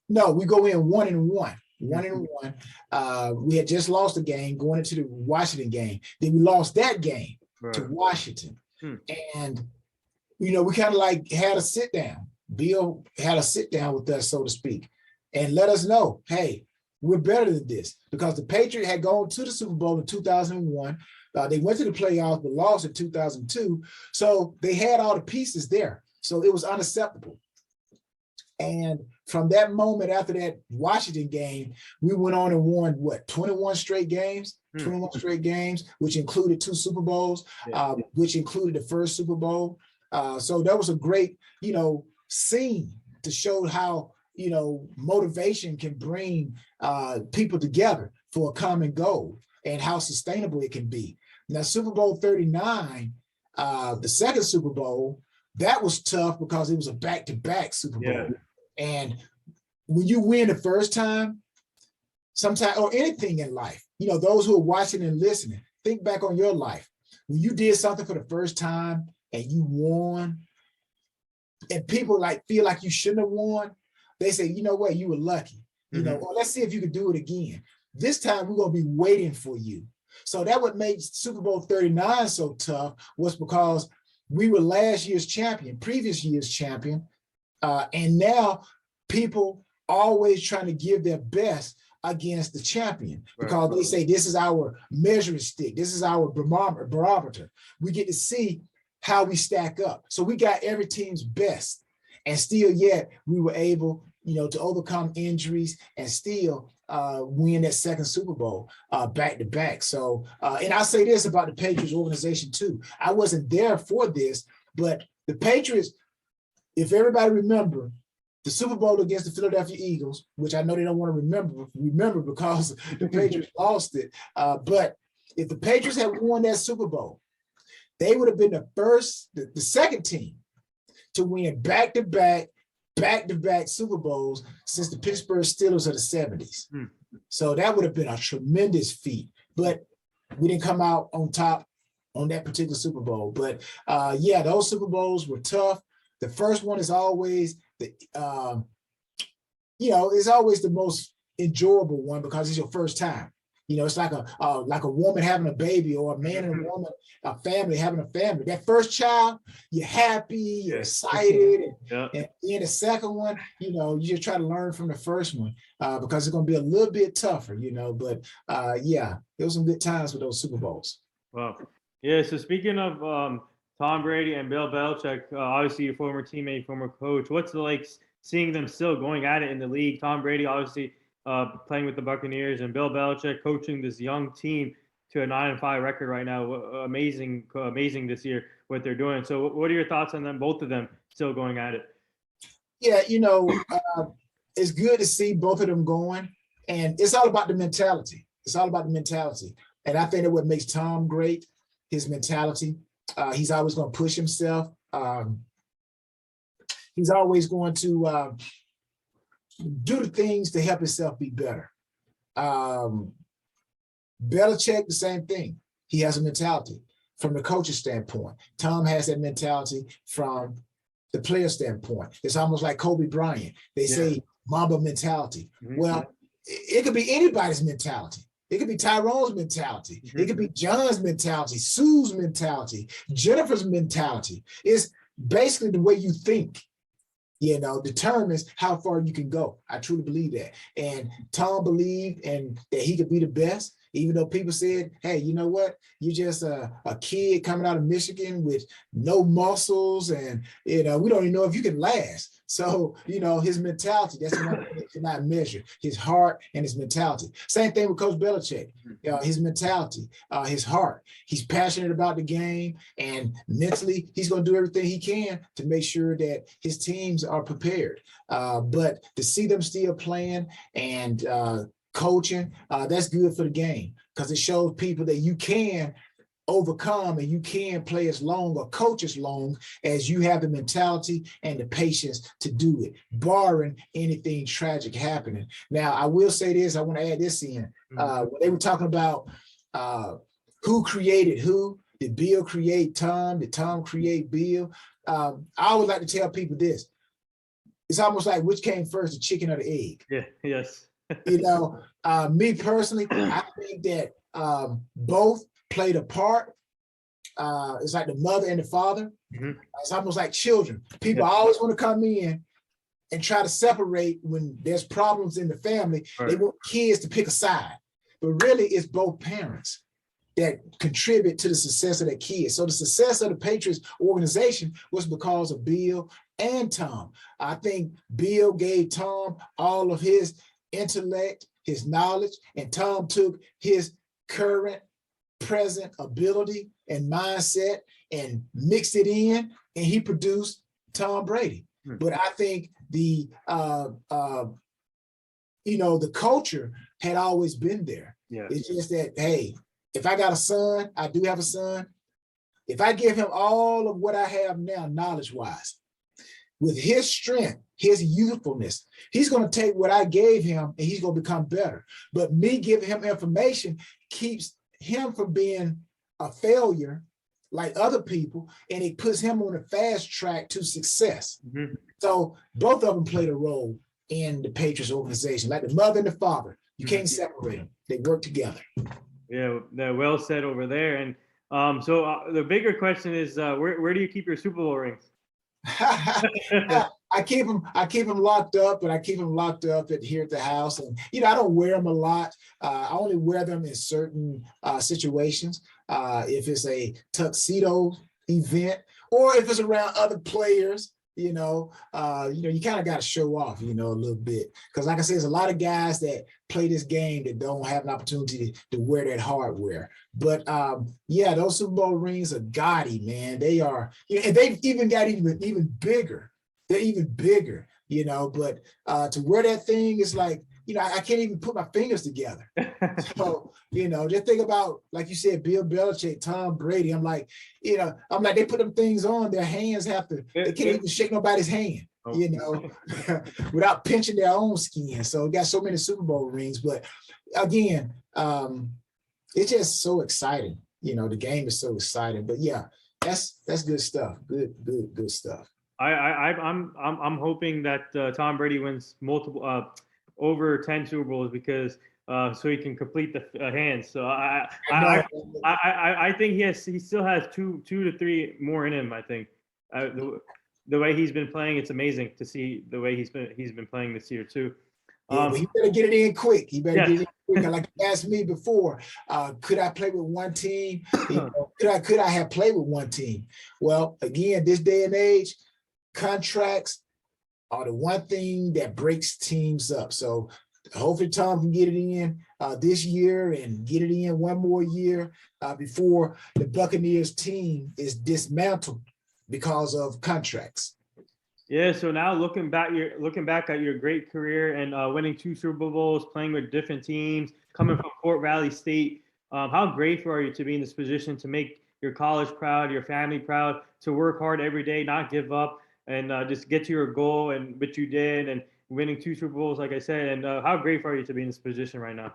we go in 1-1. 1-1. We had just lost a game going into the Washington game. Then we lost that game to Washington. And, we kind of had a sit down. Bill had a sit down with us, so to speak, and let us know, hey, we're better than this, because the Patriots had gone to the Super Bowl in 2001. They went to the playoffs, but lost in 2002. So they had all the pieces there. So it was unacceptable. And from that moment, after that Washington game, we went on and won 21 straight games, which included 2 Super Bowls, which included the first Super Bowl. So that was a great, scene to show how motivation can bring people together for a common goal and how sustainable it can be. Now, Super Bowl 39, the second Super Bowl, that was tough because it was a back-to-back Super Bowl. Yeah. And when you win the first time, sometimes, or anything in life, those who are watching and listening, think back on your life. When you did something for the first time and you won, and people feel like you shouldn't have won, they say, you know what, you were lucky. Or let's see if you can do it again. This time we're going to be waiting for you. So that what made Super Bowl 39 so tough was because we were last year's champion, previous year's champion. And now people always trying to give their best against the champion because they say this is our measuring stick. This is our barometer. We get to see how we stack up. So we got every team's best, and still yet we were able, to overcome injuries and still win that second Super Bowl back to back. So, and I'll say this about the Patriots organization too. I wasn't there for this, but the Patriots, if everybody remember, the Super Bowl against the Philadelphia Eagles, which I know they don't want to remember because the Patriots lost it. But if the Patriots had won that Super Bowl, they would have been the second team to win back-to-back Super Bowls since the Pittsburgh Steelers of the 70s. So that would have been a tremendous feat. But we didn't come out on top on that particular Super Bowl. But those Super Bowls were tough. The first one is always it's always the most enjoyable one because it's your first time. It's like a woman having a baby, or a man and a woman, a family having a family. That first child, you're happy, you're excited. And then the second one, you just try to learn from the first one because it's going to be a little bit tougher, But there was some good times with those Super Bowls. Wow. Yeah. So speaking of Tom Brady and Bill Belichick, obviously your former teammate, former coach, what's it like seeing them still going at it in the league? Tom Brady obviously playing with the Buccaneers, and Bill Belichick coaching this young team to a 9-5 record right now. Amazing this year what they're doing. So what are your thoughts on them, both of them still going at it? Yeah, it's good to see both of them going, and it's all about the mentality. And I think that what makes Tom great, his mentality. He's always going to push himself. He's always going to do the things to help himself be better. Belichick, the same thing. He has a mentality from the coach's standpoint. Tom has that mentality from the player standpoint. It's almost like Kobe Bryant. They say Mamba mentality. Well, it could be anybody's mentality. It could be Tyrone's mentality. It could be John's mentality, Sue's mentality, Jennifer's mentality. It's basically the way you think, determines how far you can go. I truly believe that. And Tom believed and that he could be the best, even though people said, hey, you know what? You're just a kid coming out of Michigan with no muscles, and, we don't even know if you can last. So, his mentality, that's what you cannot measure, his heart and his mentality. Same thing with Coach Belichick, his mentality, his heart. He's passionate about the game, and mentally, he's going to do everything he can to make sure that his teams are prepared. But to see them still playing and coaching, that's good for the game because it shows people that you can overcome and you can play as long or coach as long as you have the mentality and the patience to do it, barring anything tragic happening. Now, I will say this, I want to add this in. When they were talking about who created who, did Bill create Tom? Did Tom create Bill? I always like to tell people this. It's almost like which came first, the chicken or the egg? Yeah, yes. Me personally, I think that both played a part. It's like the mother and the father. It's almost like children. People always want to come in and try to separate when there's problems in the family. They want kids to pick a side. But really, it's both parents that contribute to the success of their kids. So the success of the Patriots organization was because of Bill and Tom. I think Bill gave Tom all of his intellect, his knowledge, and Tom took his current present ability and mindset and mixed it in, and he produced Tom Brady. But I think the the culture had always been there. Yeah. It's just that, hey, if I got a son, I do have a son. If I give him all of what I have now, knowledge-wise, with his strength, his youthfulness, he's going to take what I gave him and he's going to become better. But me giving him information keeps him from being a failure like other people, and it puts him on a fast track to success. Mm-hmm. So both of them played a role in the Patriots organization, like the mother and the father. You can't separate them. They work together. Yeah, well said over there. And so the bigger question is, where do you keep your Super Bowl rings? I keep them locked up, but I keep them locked up here at the house. And, I don't wear them a lot. I only wear them in certain situations. If it's a tuxedo event or if it's around other players, you kind of got to show off, a little bit. Because like I said, there's a lot of guys that play this game that don't have an opportunity to wear that hardware. But those Super Bowl rings are gaudy, man. They are, and they've even got even bigger. They're even bigger, but to wear that thing is like, I can't even put my fingers together. So, just think about, like you said, Bill Belichick, Tom Brady. I'm like, they put them things on, their hands they can't even shake nobody's hand, without pinching their own skin. So got so many Super Bowl rings. But again, it's just so exciting. The game is so exciting. But yeah, that's good stuff. Good stuff. I'm hoping that Tom Brady wins multiple over 10 Super Bowls because so he can complete the hands. So I think he still has two to three more in him. I think the way he's been playing, it's amazing to see the way he's been playing this year too. But he better get it in quick. He better get it in quick. Like you asked me before, could I play with one team? Could I have played with one team? Well, again, this day and age, contracts are the one thing that breaks teams up. So hopefully Tom can get it in this year and get it in one more year before the Buccaneers team is dismantled because of contracts. Yeah. So now looking back at your great career and winning 2 Super Bowls, playing with different teams, coming from Fort Valley State, how grateful are you to be in this position to make your college proud, your family proud, to work hard every day, not give up, and just get to your goal, and what you did, and winning 2 Super Bowls, like I said. And how grateful are you to be in this position right now?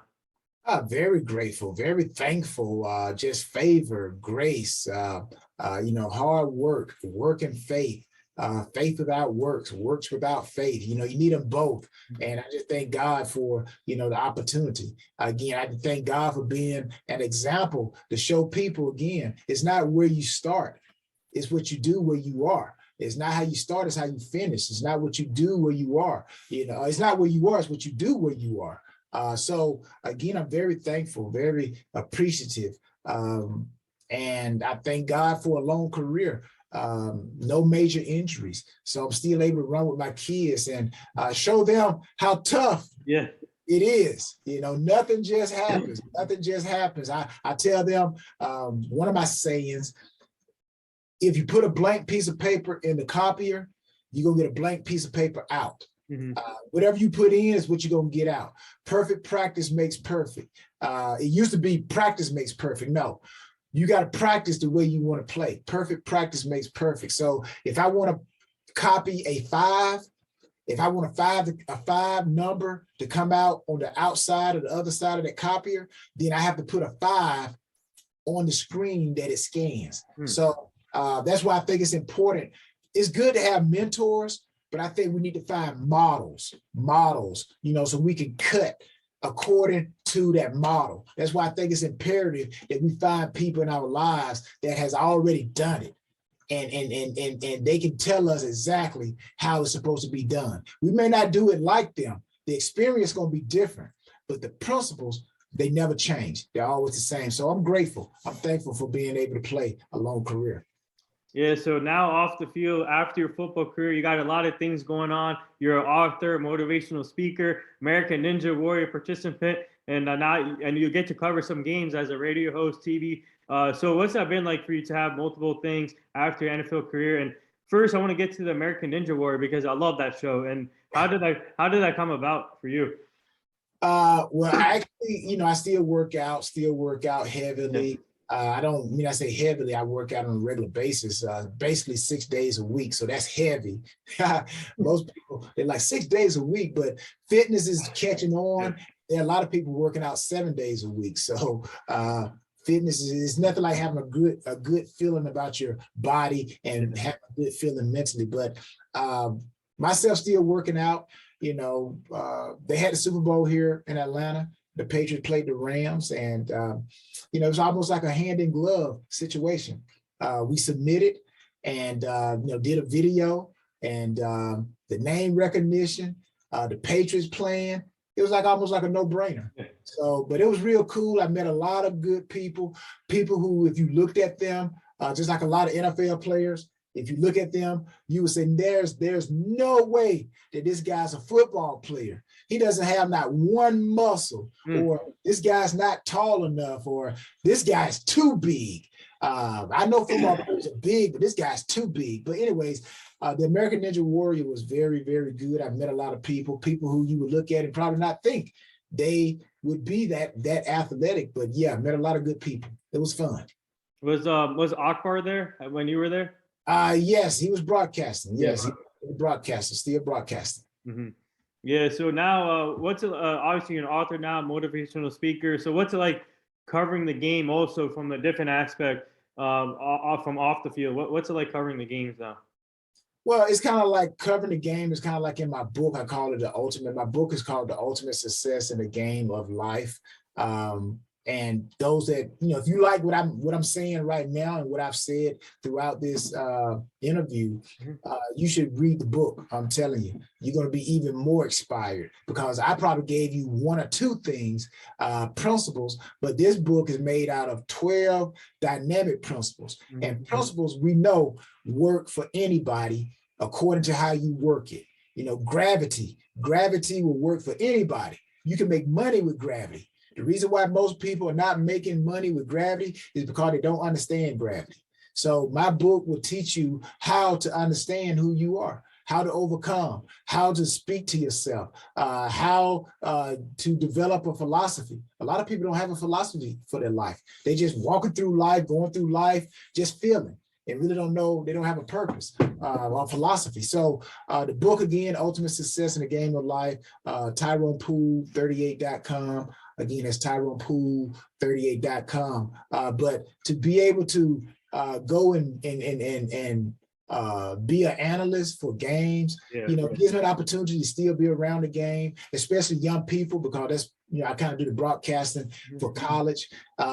Very grateful, very thankful, just favor, grace, hard work and faith. Faith without works without faith. You need them both. And I just thank God for, the opportunity. Again, I thank God for being an example to show people, again, it's not where you start. It's what you do where you are. It's not how you start, it's how you finish. It's not what you do where you are. It's not where you are, it's what you do where you are. So again, I'm very thankful, very appreciative. And I thank God for a long career. No major injuries. So I'm still able to run with my kids and show them how tough it is. Nothing just happens. Nothing just happens. I tell them one of my sayings, if you put a blank piece of paper in the copier, you're going to get a blank piece of paper out. Mm-hmm. Whatever you put in is what you're going to get out. Perfect practice makes perfect. It used to be practice makes perfect. No, you got to practice the way you want to play. Perfect practice makes perfect. So if I want to copy a 5, if I want a 5 number to come out on the outside or the other side of that copier, then I have to put a 5 on the screen that it scans. So that's why I think it's important. It's good to have mentors, but I think we need to find models, so we can cut according to that model. That's why I think it's imperative that we find people in our lives that has already done it. And they can tell us exactly how it's supposed to be done. We may not do it like them. The experience is going to be different, but the principles, they never change. They're always the same. So I'm grateful. I'm thankful for being able to play a long career. Yeah, so now off the field, after your football career, you got a lot of things going on. You're an author, motivational speaker, American Ninja Warrior participant, and you get to cover some games as a radio host, TV. So what's that been like for you to have multiple things after your NFL career? And first, I want to get to the American Ninja Warrior because I love that show. And how did that come about for you? Well, actually, I still work out heavily. I don't mean I say heavily, I work out on a regular basis, basically 6 days a week. So that's heavy. Most people, they're like 6 days a week, but fitness is catching on. There are a lot of people working out 7 days a week. So fitness is nothing like having a good feeling about your body and having a good feeling mentally. But myself still working out. They had the Super Bowl here in Atlanta. The Patriots played the Rams, and it was almost like a hand in glove situation. We submitted and did a video, and the name recognition, the Patriots playing. It was almost like a no-brainer. So, but it was real cool. I met a lot of good people who, if you looked at them, just like a lot of NFL players, if you look at them, you would say there's no way that this guy's a football player. He doesn't have not one muscle, or this guy's not tall enough, or this guy's too big. I know football players are big, but this guy's too big. But anyways, the American Ninja Warrior was very, very good. I've met a lot of people who you would look at and probably not think they would be that athletic. But yeah, I met a lot of good people. It was fun. Was Akbar there when you were there? Yes, he was broadcasting. Yes, he was broadcasting, still broadcasting. Mm-hmm. Yeah. So now, what's it? Obviously, you're an author now, motivational speaker. So what's it like covering the game also from a different aspect, from off the field? What's it like covering the games now? Well, it's kind of like covering the game. It's kind of like in my book, I call it the ultimate. My book is called The Ultimate Success in the Game of Life. And those that, if you like what I'm saying right now and what I've said throughout this interview, you should read the book. I'm telling you, you're going to be even more inspired, because I probably gave you one or two things, principles, but this book is made out of 12 dynamic principles. And principles we know work for anybody according to how you work it. Gravity will work for anybody. You can make money with gravity. The reason why most people are not making money with gravity is because they don't understand gravity. So my book will teach you how to understand who you are, how to overcome, how to speak to yourself, how to develop a philosophy. A lot of people don't have a philosophy for their life. They just walking through life, going through life, just feeling. They really don't know, they don't have a purpose or philosophy. So the book, again, Ultimate Success in the Game of Life, Tyrone Poole 38.com. Again, that's Tyrone Poole 38.com. But to be able to go and be an analyst for games, gives me an opportunity to still be around the game, especially young people, because that's, I kind of do the broadcasting for college.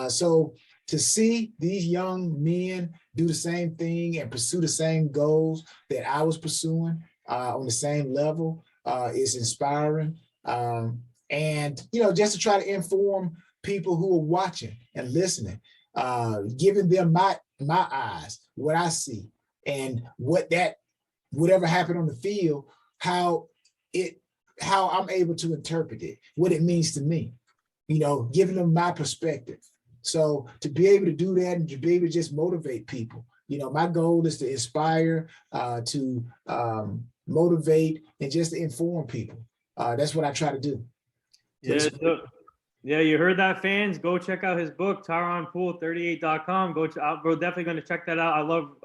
So to see these young men do the same thing and pursue the same goals that I was pursuing on the same level is inspiring. And, just to try to inform people who are watching and listening, giving them my eyes, what I see, and whatever happened on the field, how I'm able to interpret it, what it means to me, giving them my perspective. So to be able to do that and to be able to just motivate people, my goal is to inspire, to motivate, and just to inform people. That's what I try to do. Yeah, you heard that, fans. Go check out his book, TyronePoole38.com. We're definitely going to check that out. I love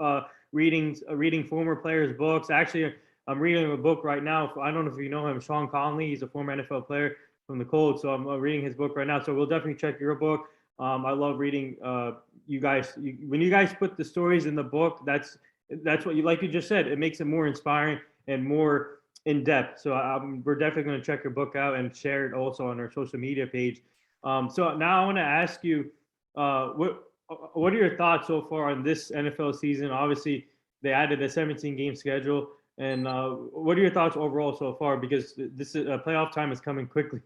reading former players' books. Actually, I'm reading a book right now. I don't know if you know him, Sean Conley. He's a former NFL player from the Colts. So I'm reading his book right now. So we'll definitely check your book. I love reading you guys. When you guys put the stories in the book, that's what like you just said. It makes it more inspiring and more in depth. So we're definitely going to check your book out and share it also on our social media page. So now I want to ask you, what are your thoughts so far on this NFL season? Obviously, they added a 17-game schedule, and what are your thoughts overall so far? Because this playoff time is coming quickly.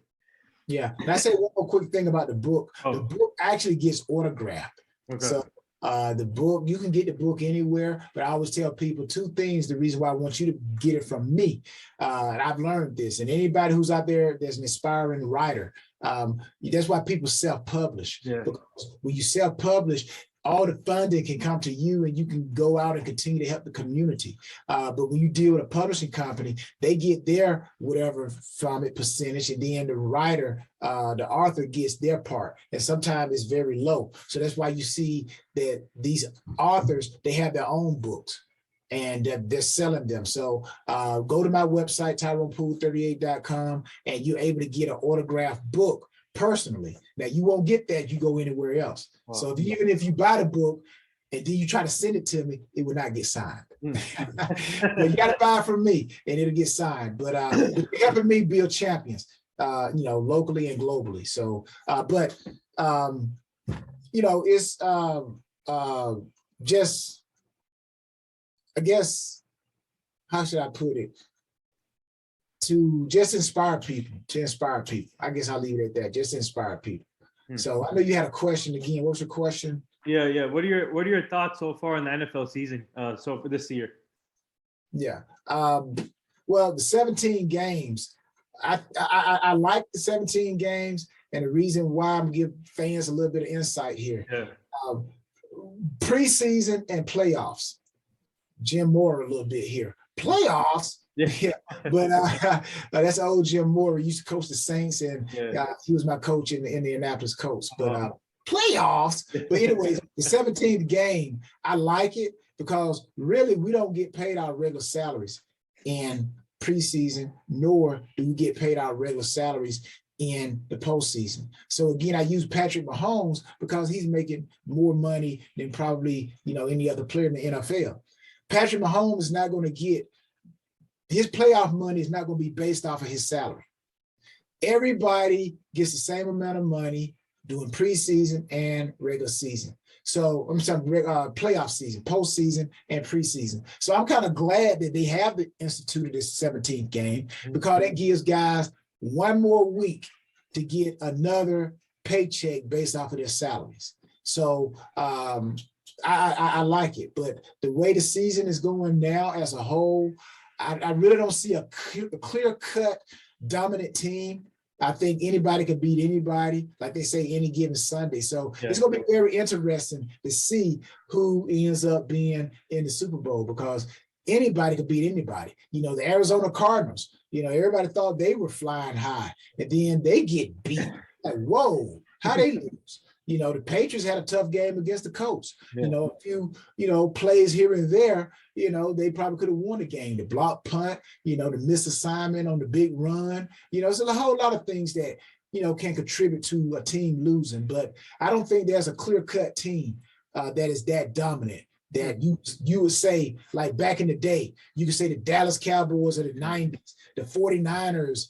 Yeah, and I say one more quick thing about the book. The book actually gets autographed. Okay. So the book, you can get the book anywhere, but I always tell people two things, the reason why I want you to get it from me. And I've learned this, and anybody who's out there that's an aspiring writer, that's why people self-publish. Yeah. Because when you self-publish, all the funding can come to you and you can go out and continue to help the community. But when you deal with a publishing company, they get their whatever from it percentage, and then the writer, the author gets their part. And sometimes it's very low. So that's why you see that these authors, they have their own books and they're selling them. So go to my website, TyronePoole38.com, and you're able to get an autographed book personally. Now you won't get that, you go anywhere else. Wow. So even if you buy the book and then you try to send it to me, it will not get signed. But you got to buy it from me and it'll get signed. But it's helping me build champions, locally and globally. So, it's just, I guess, how should I put it? To just inspire people, I guess I'll leave it at that. Just inspire people. So I know you had a question again. What's your question? Yeah. What are your thoughts so far in the NFL season? So for this year? Yeah. Well, the 17 games, I like the 17 games, and the reason why I'm giving fans a little bit of insight here. Yeah. Preseason and playoffs. Jim Moore a little bit here. Playoffs. Yeah, but that's old Jim Moore. He used to coach the Saints, and he was my coach in the Indianapolis Colts. But playoffs. But anyways, the 17th game, I like it because really we don't get paid our regular salaries in preseason, nor do we get paid our regular salaries in the postseason. So again, I use Patrick Mahomes because he's making more money than probably any other player in the NFL. Patrick Mahomes is not going to get his playoff money is not going to be based off of his salary. Everybody gets the same amount of money doing preseason and regular season. So I'm sorry, playoff season, postseason, and preseason. So I'm kind of glad that they have instituted this 17th game because that gives guys one more week to get another paycheck based off of their salaries. So I like it. But the way the season is going now as a whole, I really don't see a clear-cut dominant team. I think anybody could beat anybody, like they say, any given Sunday. So it's going to be very interesting to see who ends up being in the Super Bowl because anybody could beat anybody. The Arizona Cardinals, everybody thought they were flying high, and then they get beat. Like, whoa, how they lose? The Patriots had a tough game against the Colts. Yeah. A few, plays here and there, they probably could have won the game. The block punt, the missed assignment on the big run. So a whole lot of things that, can contribute to a team losing. But I don't think there's a clear-cut team that is that dominant that you would say, like back in the day, you could say the Dallas Cowboys of the 90s, the 49ers,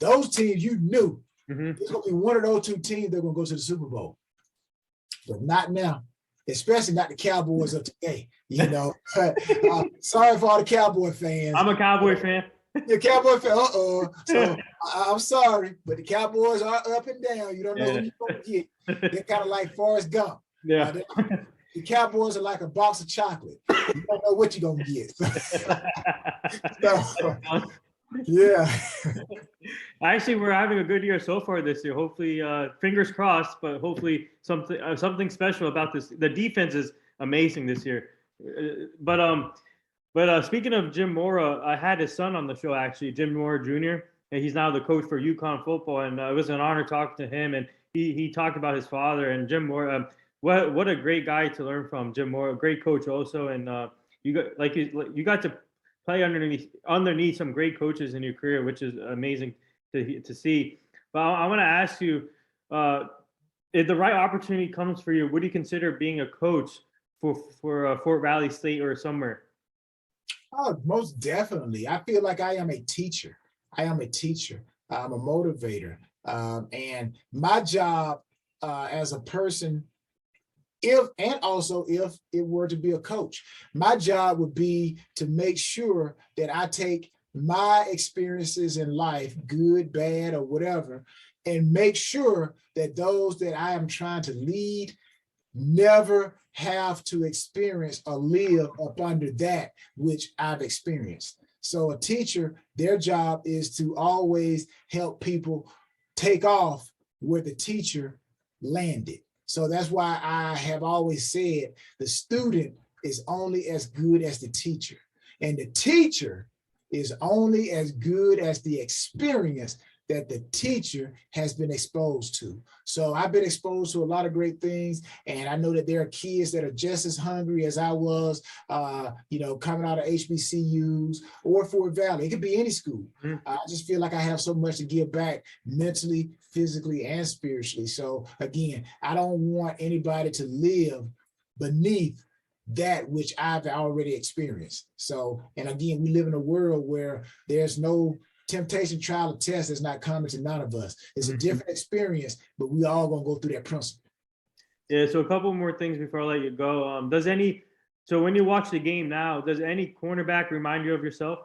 those teams you knew. It's going to be one of those two teams that are going to go to the Super Bowl. But not now, especially not the Cowboys of today. Sorry for all the Cowboy fans. I'm a Cowboy fan. You're a Cowboy fan. So I'm sorry, but the Cowboys are up and down. You don't know who you're going to get. They're kind of like Forrest Gump. Yeah. The Cowboys are like a box of chocolate. You don't know what you're going to get. Yeah. Actually, we're having a good year so far this year. Hopefully, fingers crossed, but hopefully something special about this. The defense is amazing this year. But speaking of Jim Mora, I had his son on the show, actually, Jim Mora Jr., and he's now the coach for UConn football. And it was an honor talking to him. And he talked about his father and Jim Mora. What a great guy to learn from, Jim Mora, great coach also. And you got to play underneath some great coaches in your career, which is amazing to see. But I want to ask you, if the right opportunity comes for you, would you consider being a coach for Fort Valley State or somewhere? Oh, most definitely. I feel like I am a teacher. I'm a motivator. And my job as a person, if it were to be a coach, my job would be to make sure that I take my experiences in life, good, bad, or whatever, and make sure that those that I am trying to lead never have to experience or live up under that which I've experienced. So a teacher, their job is to always help people take off where the teacher landed. So that's why I have always said the student is only as good as the teacher, and the teacher is only as good as the experience that the teacher has been exposed to. So I've been exposed to a lot of great things, and I know that there are kids that are just as hungry as I was, coming out of HBCUs or Fort Valley. It could be any school. I just feel like I have so much to give back mentally, physically, and spiritually. So again, I don't want anybody to live beneath that which I've already experienced. So, and again, we live in a world where there's no temptation, trial, or test is not common to none of us. It's a different experience, but we all gonna go through that principle. Yeah. So a couple more things before I let you go. So when you watch the game now, does any cornerback remind you of yourself?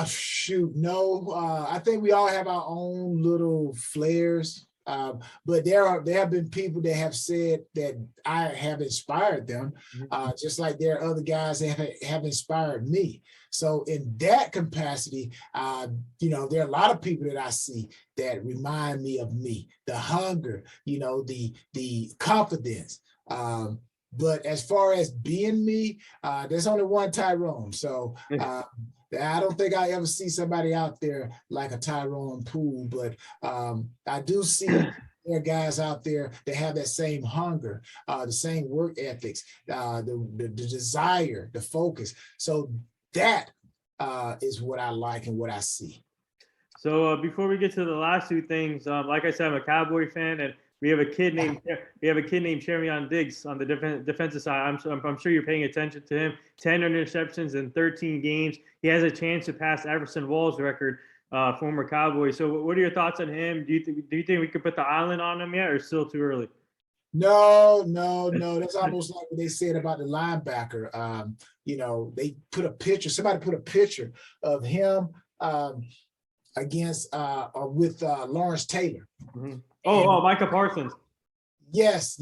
Shoot, no. I think we all have our own little flares. But there have been people that have said that I have inspired them, just like there are other guys that have inspired me. So in that capacity, there are a lot of people that I see that remind me of me, the hunger, the confidence. But as far as being me, there's only one Tyrone. So I don't think I ever see somebody out there like a Tyrone Poole, but I do see there are guys out there that have that same hunger, the same work ethics, the desire, the focus. So that is what I like and what I see. So before we get to the last two things, like I said, I'm a Cowboy fan, and we have a kid named Cherryon Diggs on the defensive side. I'm sure you're paying attention to him. 10 interceptions in 13 games. He has a chance to pass Everson Wall's record, former Cowboy. So what are your thoughts on him? Do you think we could put the island on him yet, or still too early? No. That's almost like what they said about the linebacker. They put a picture. Somebody put a picture of him with Lawrence Taylor. Micah Parsons. Yes.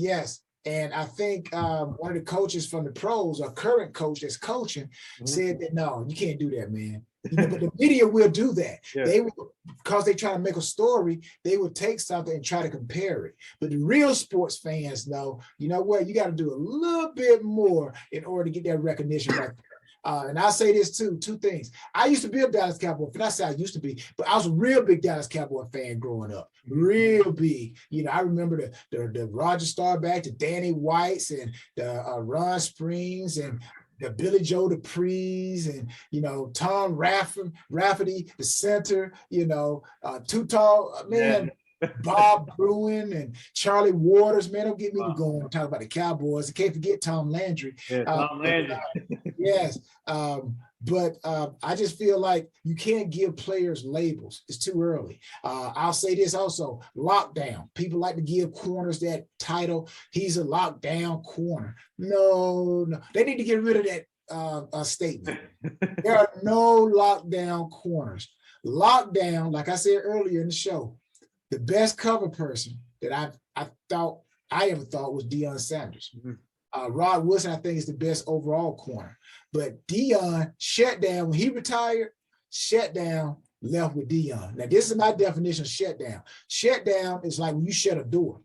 And I think one of the coaches from the pros, a current coach that's coaching, said that, no, you can't do that, man. But the media will do that. Yeah. They will, because they try to make a story, they will take something and try to compare it. But the real sports fans know, you know what, you got to do a little bit more in order to get that recognition right there. And I'll say this too, two things. I used to be a Dallas Cowboy fan. I say I used to be, but I was a real big Dallas Cowboy fan growing up. Real big. I remember the Roger Staubach, the Danny Whites, and the Ron Springs, and the Billy Joe Duprees, and Tom Rafferty, the center, too tall, man. Yeah. Bob Bruin and Charlie Waters, man, don't get me going talk about the Cowboys. I can't forget Tom Landry. Yeah, Tom Landry. Yes. But I just feel like you can't give players labels. It's too early. I'll say this also, lockdown. People like to give corners that title. He's a lockdown corner. No. They need to get rid of that statement. There are no lockdown corners. Lockdown, like I said earlier in the show, the best cover person that I ever thought was Deion Sanders. Rod Wilson, I think, is the best overall corner. But Deion shut down when he retired. Shut down, left with Deion. Now, this is my definition of shut down. Shut down is like when you shut a door.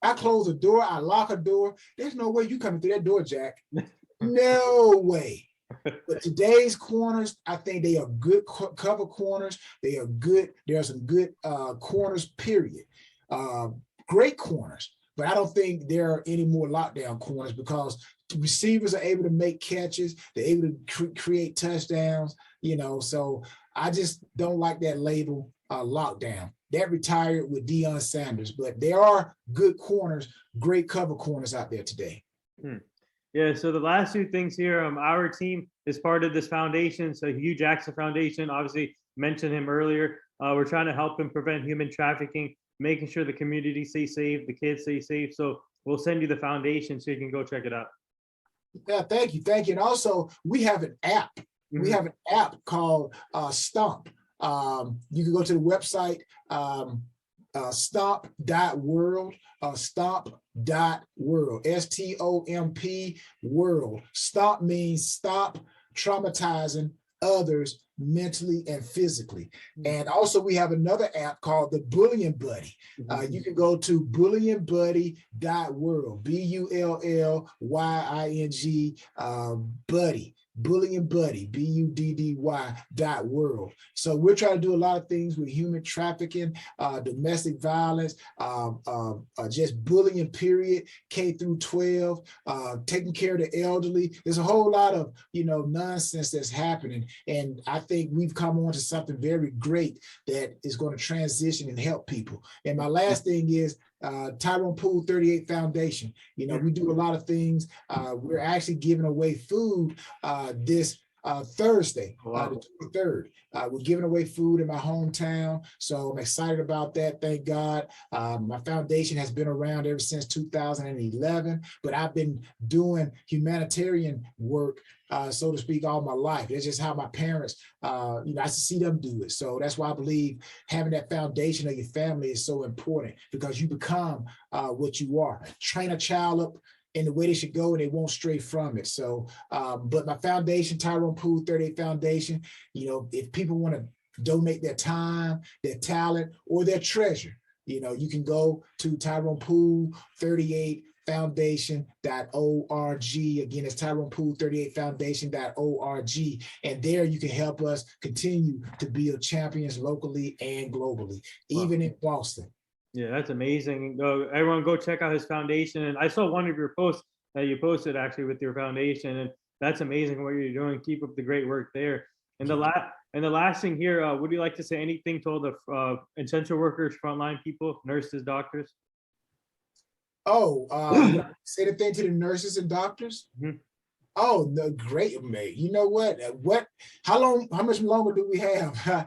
I close a door, I lock a door. There's no way you coming through that door, Jack. No way. But today's corners, I think they are good cover corners. They are good. There are some good corners, period. Great corners. But I don't think there are any more lockdown corners because the receivers are able to make catches. They're able to create touchdowns, So I just don't like that label, lockdown. That retired with Deion Sanders. But there are good corners, great cover corners out there today. Yeah, so the last two things here, our team is part of this foundation. So Hugh Jackson Foundation, obviously mentioned him earlier. We're trying to help him prevent human trafficking, making sure the community stays safe, the kids stay safe. So we'll send you the foundation so you can go check it out. Yeah, thank you. And also, we have an app. We have an app called Stomp. You can go to the website, stomp.world, stomp.world, STOMP world. Stomp means stop traumatizing others mentally, and physically. And also we have another app called the Bullying Buddy. You can go to bullyingbuddy.world, BULLYING buddy. Bullying Buddy, BUDDY.world. So we're trying to do a lot of things with human trafficking, domestic violence, just bullying, period, K through 12, taking care of the elderly. There's a whole lot of, nonsense that's happening. And I think we've come on to something very great that is going to transition and help people. And my last thing is, Tyrone Poole 38 Foundation. We do a lot of things. We're actually giving away food this Thursday, the 23rd. We're giving away food in my hometown, so I'm excited about that. Thank God. My foundation has been around ever since 2011, but I've been doing humanitarian work, so to speak, all my life. It's just how my parents, I see them do it. So that's why I believe having that foundation of your family is so important, because you become what you are. Train a child up in the way they should go, and they won't stray from it. So, but my foundation, Tyrone Poole 38 Foundation, if people want to donate their time, their talent, or their treasure, you can go to Tyrone Poole 38 Foundation.org. Again, it's Tyrone Poole 38 Foundation.org. And there you can help us continue to build champions locally and globally, even in Boston. Yeah, that's amazing. Everyone go check out his foundation. And I saw one of your posts that you posted actually with your foundation, and that's amazing what you're doing. Keep up the great work there. And the last thing here, would you like to say anything to all the essential workers, frontline people, nurses, doctors? Say the thing to the nurses and doctors. Oh, the great, mate. You know what? How much longer do we have? I'm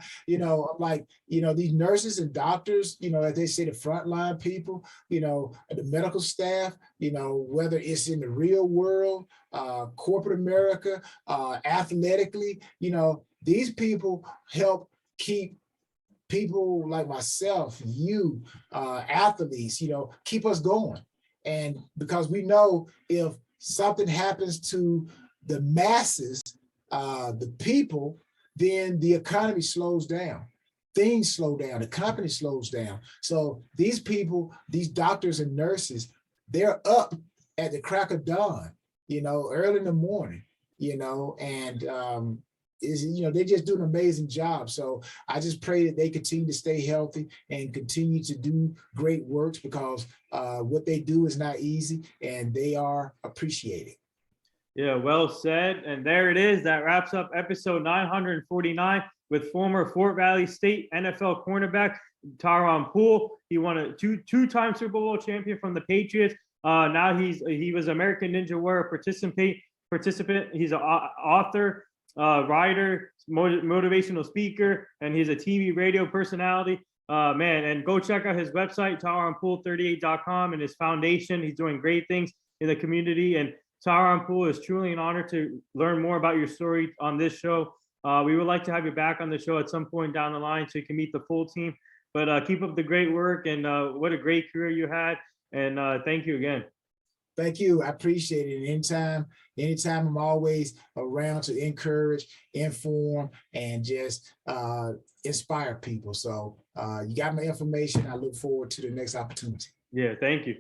like, these nurses and doctors, as they say, the frontline people, the medical staff, whether it's in the real world, corporate America, athletically, these people help keep people like myself, you, athletes, keep us going. And because we know if something happens to the masses, the people, then the economy slows down. Things slow down. The company slows down. So these people, these doctors and nurses, they're up at the crack of dawn, early in the morning, and they just do an amazing job. So I just pray that they continue to stay healthy and continue to do great works, because what they do is not easy, and they are appreciated. Yeah, well said. And there it is. That wraps up episode 949 with former Fort Valley State NFL cornerback Tyrone Poole. He won a two-time Super Bowl champion from the Patriots. Now he was American Ninja Warrior participant. He's an author, writer, motivational speaker, and he's a TV radio personality. And go check out his website, TyronePoole38.com, and his foundation. He's doing great things in the community. And Tyrone Poole, is truly an honor to learn more about your story on this show. We would like to have you back on the show at some point down the line so you can meet the full team. But keep up the great work, and what a great career you had. And thank you again. Thank you. I appreciate it. Anytime I'm always around to encourage, inform, and just inspire people. So you got my information. I look forward to the next opportunity. Yeah, thank you.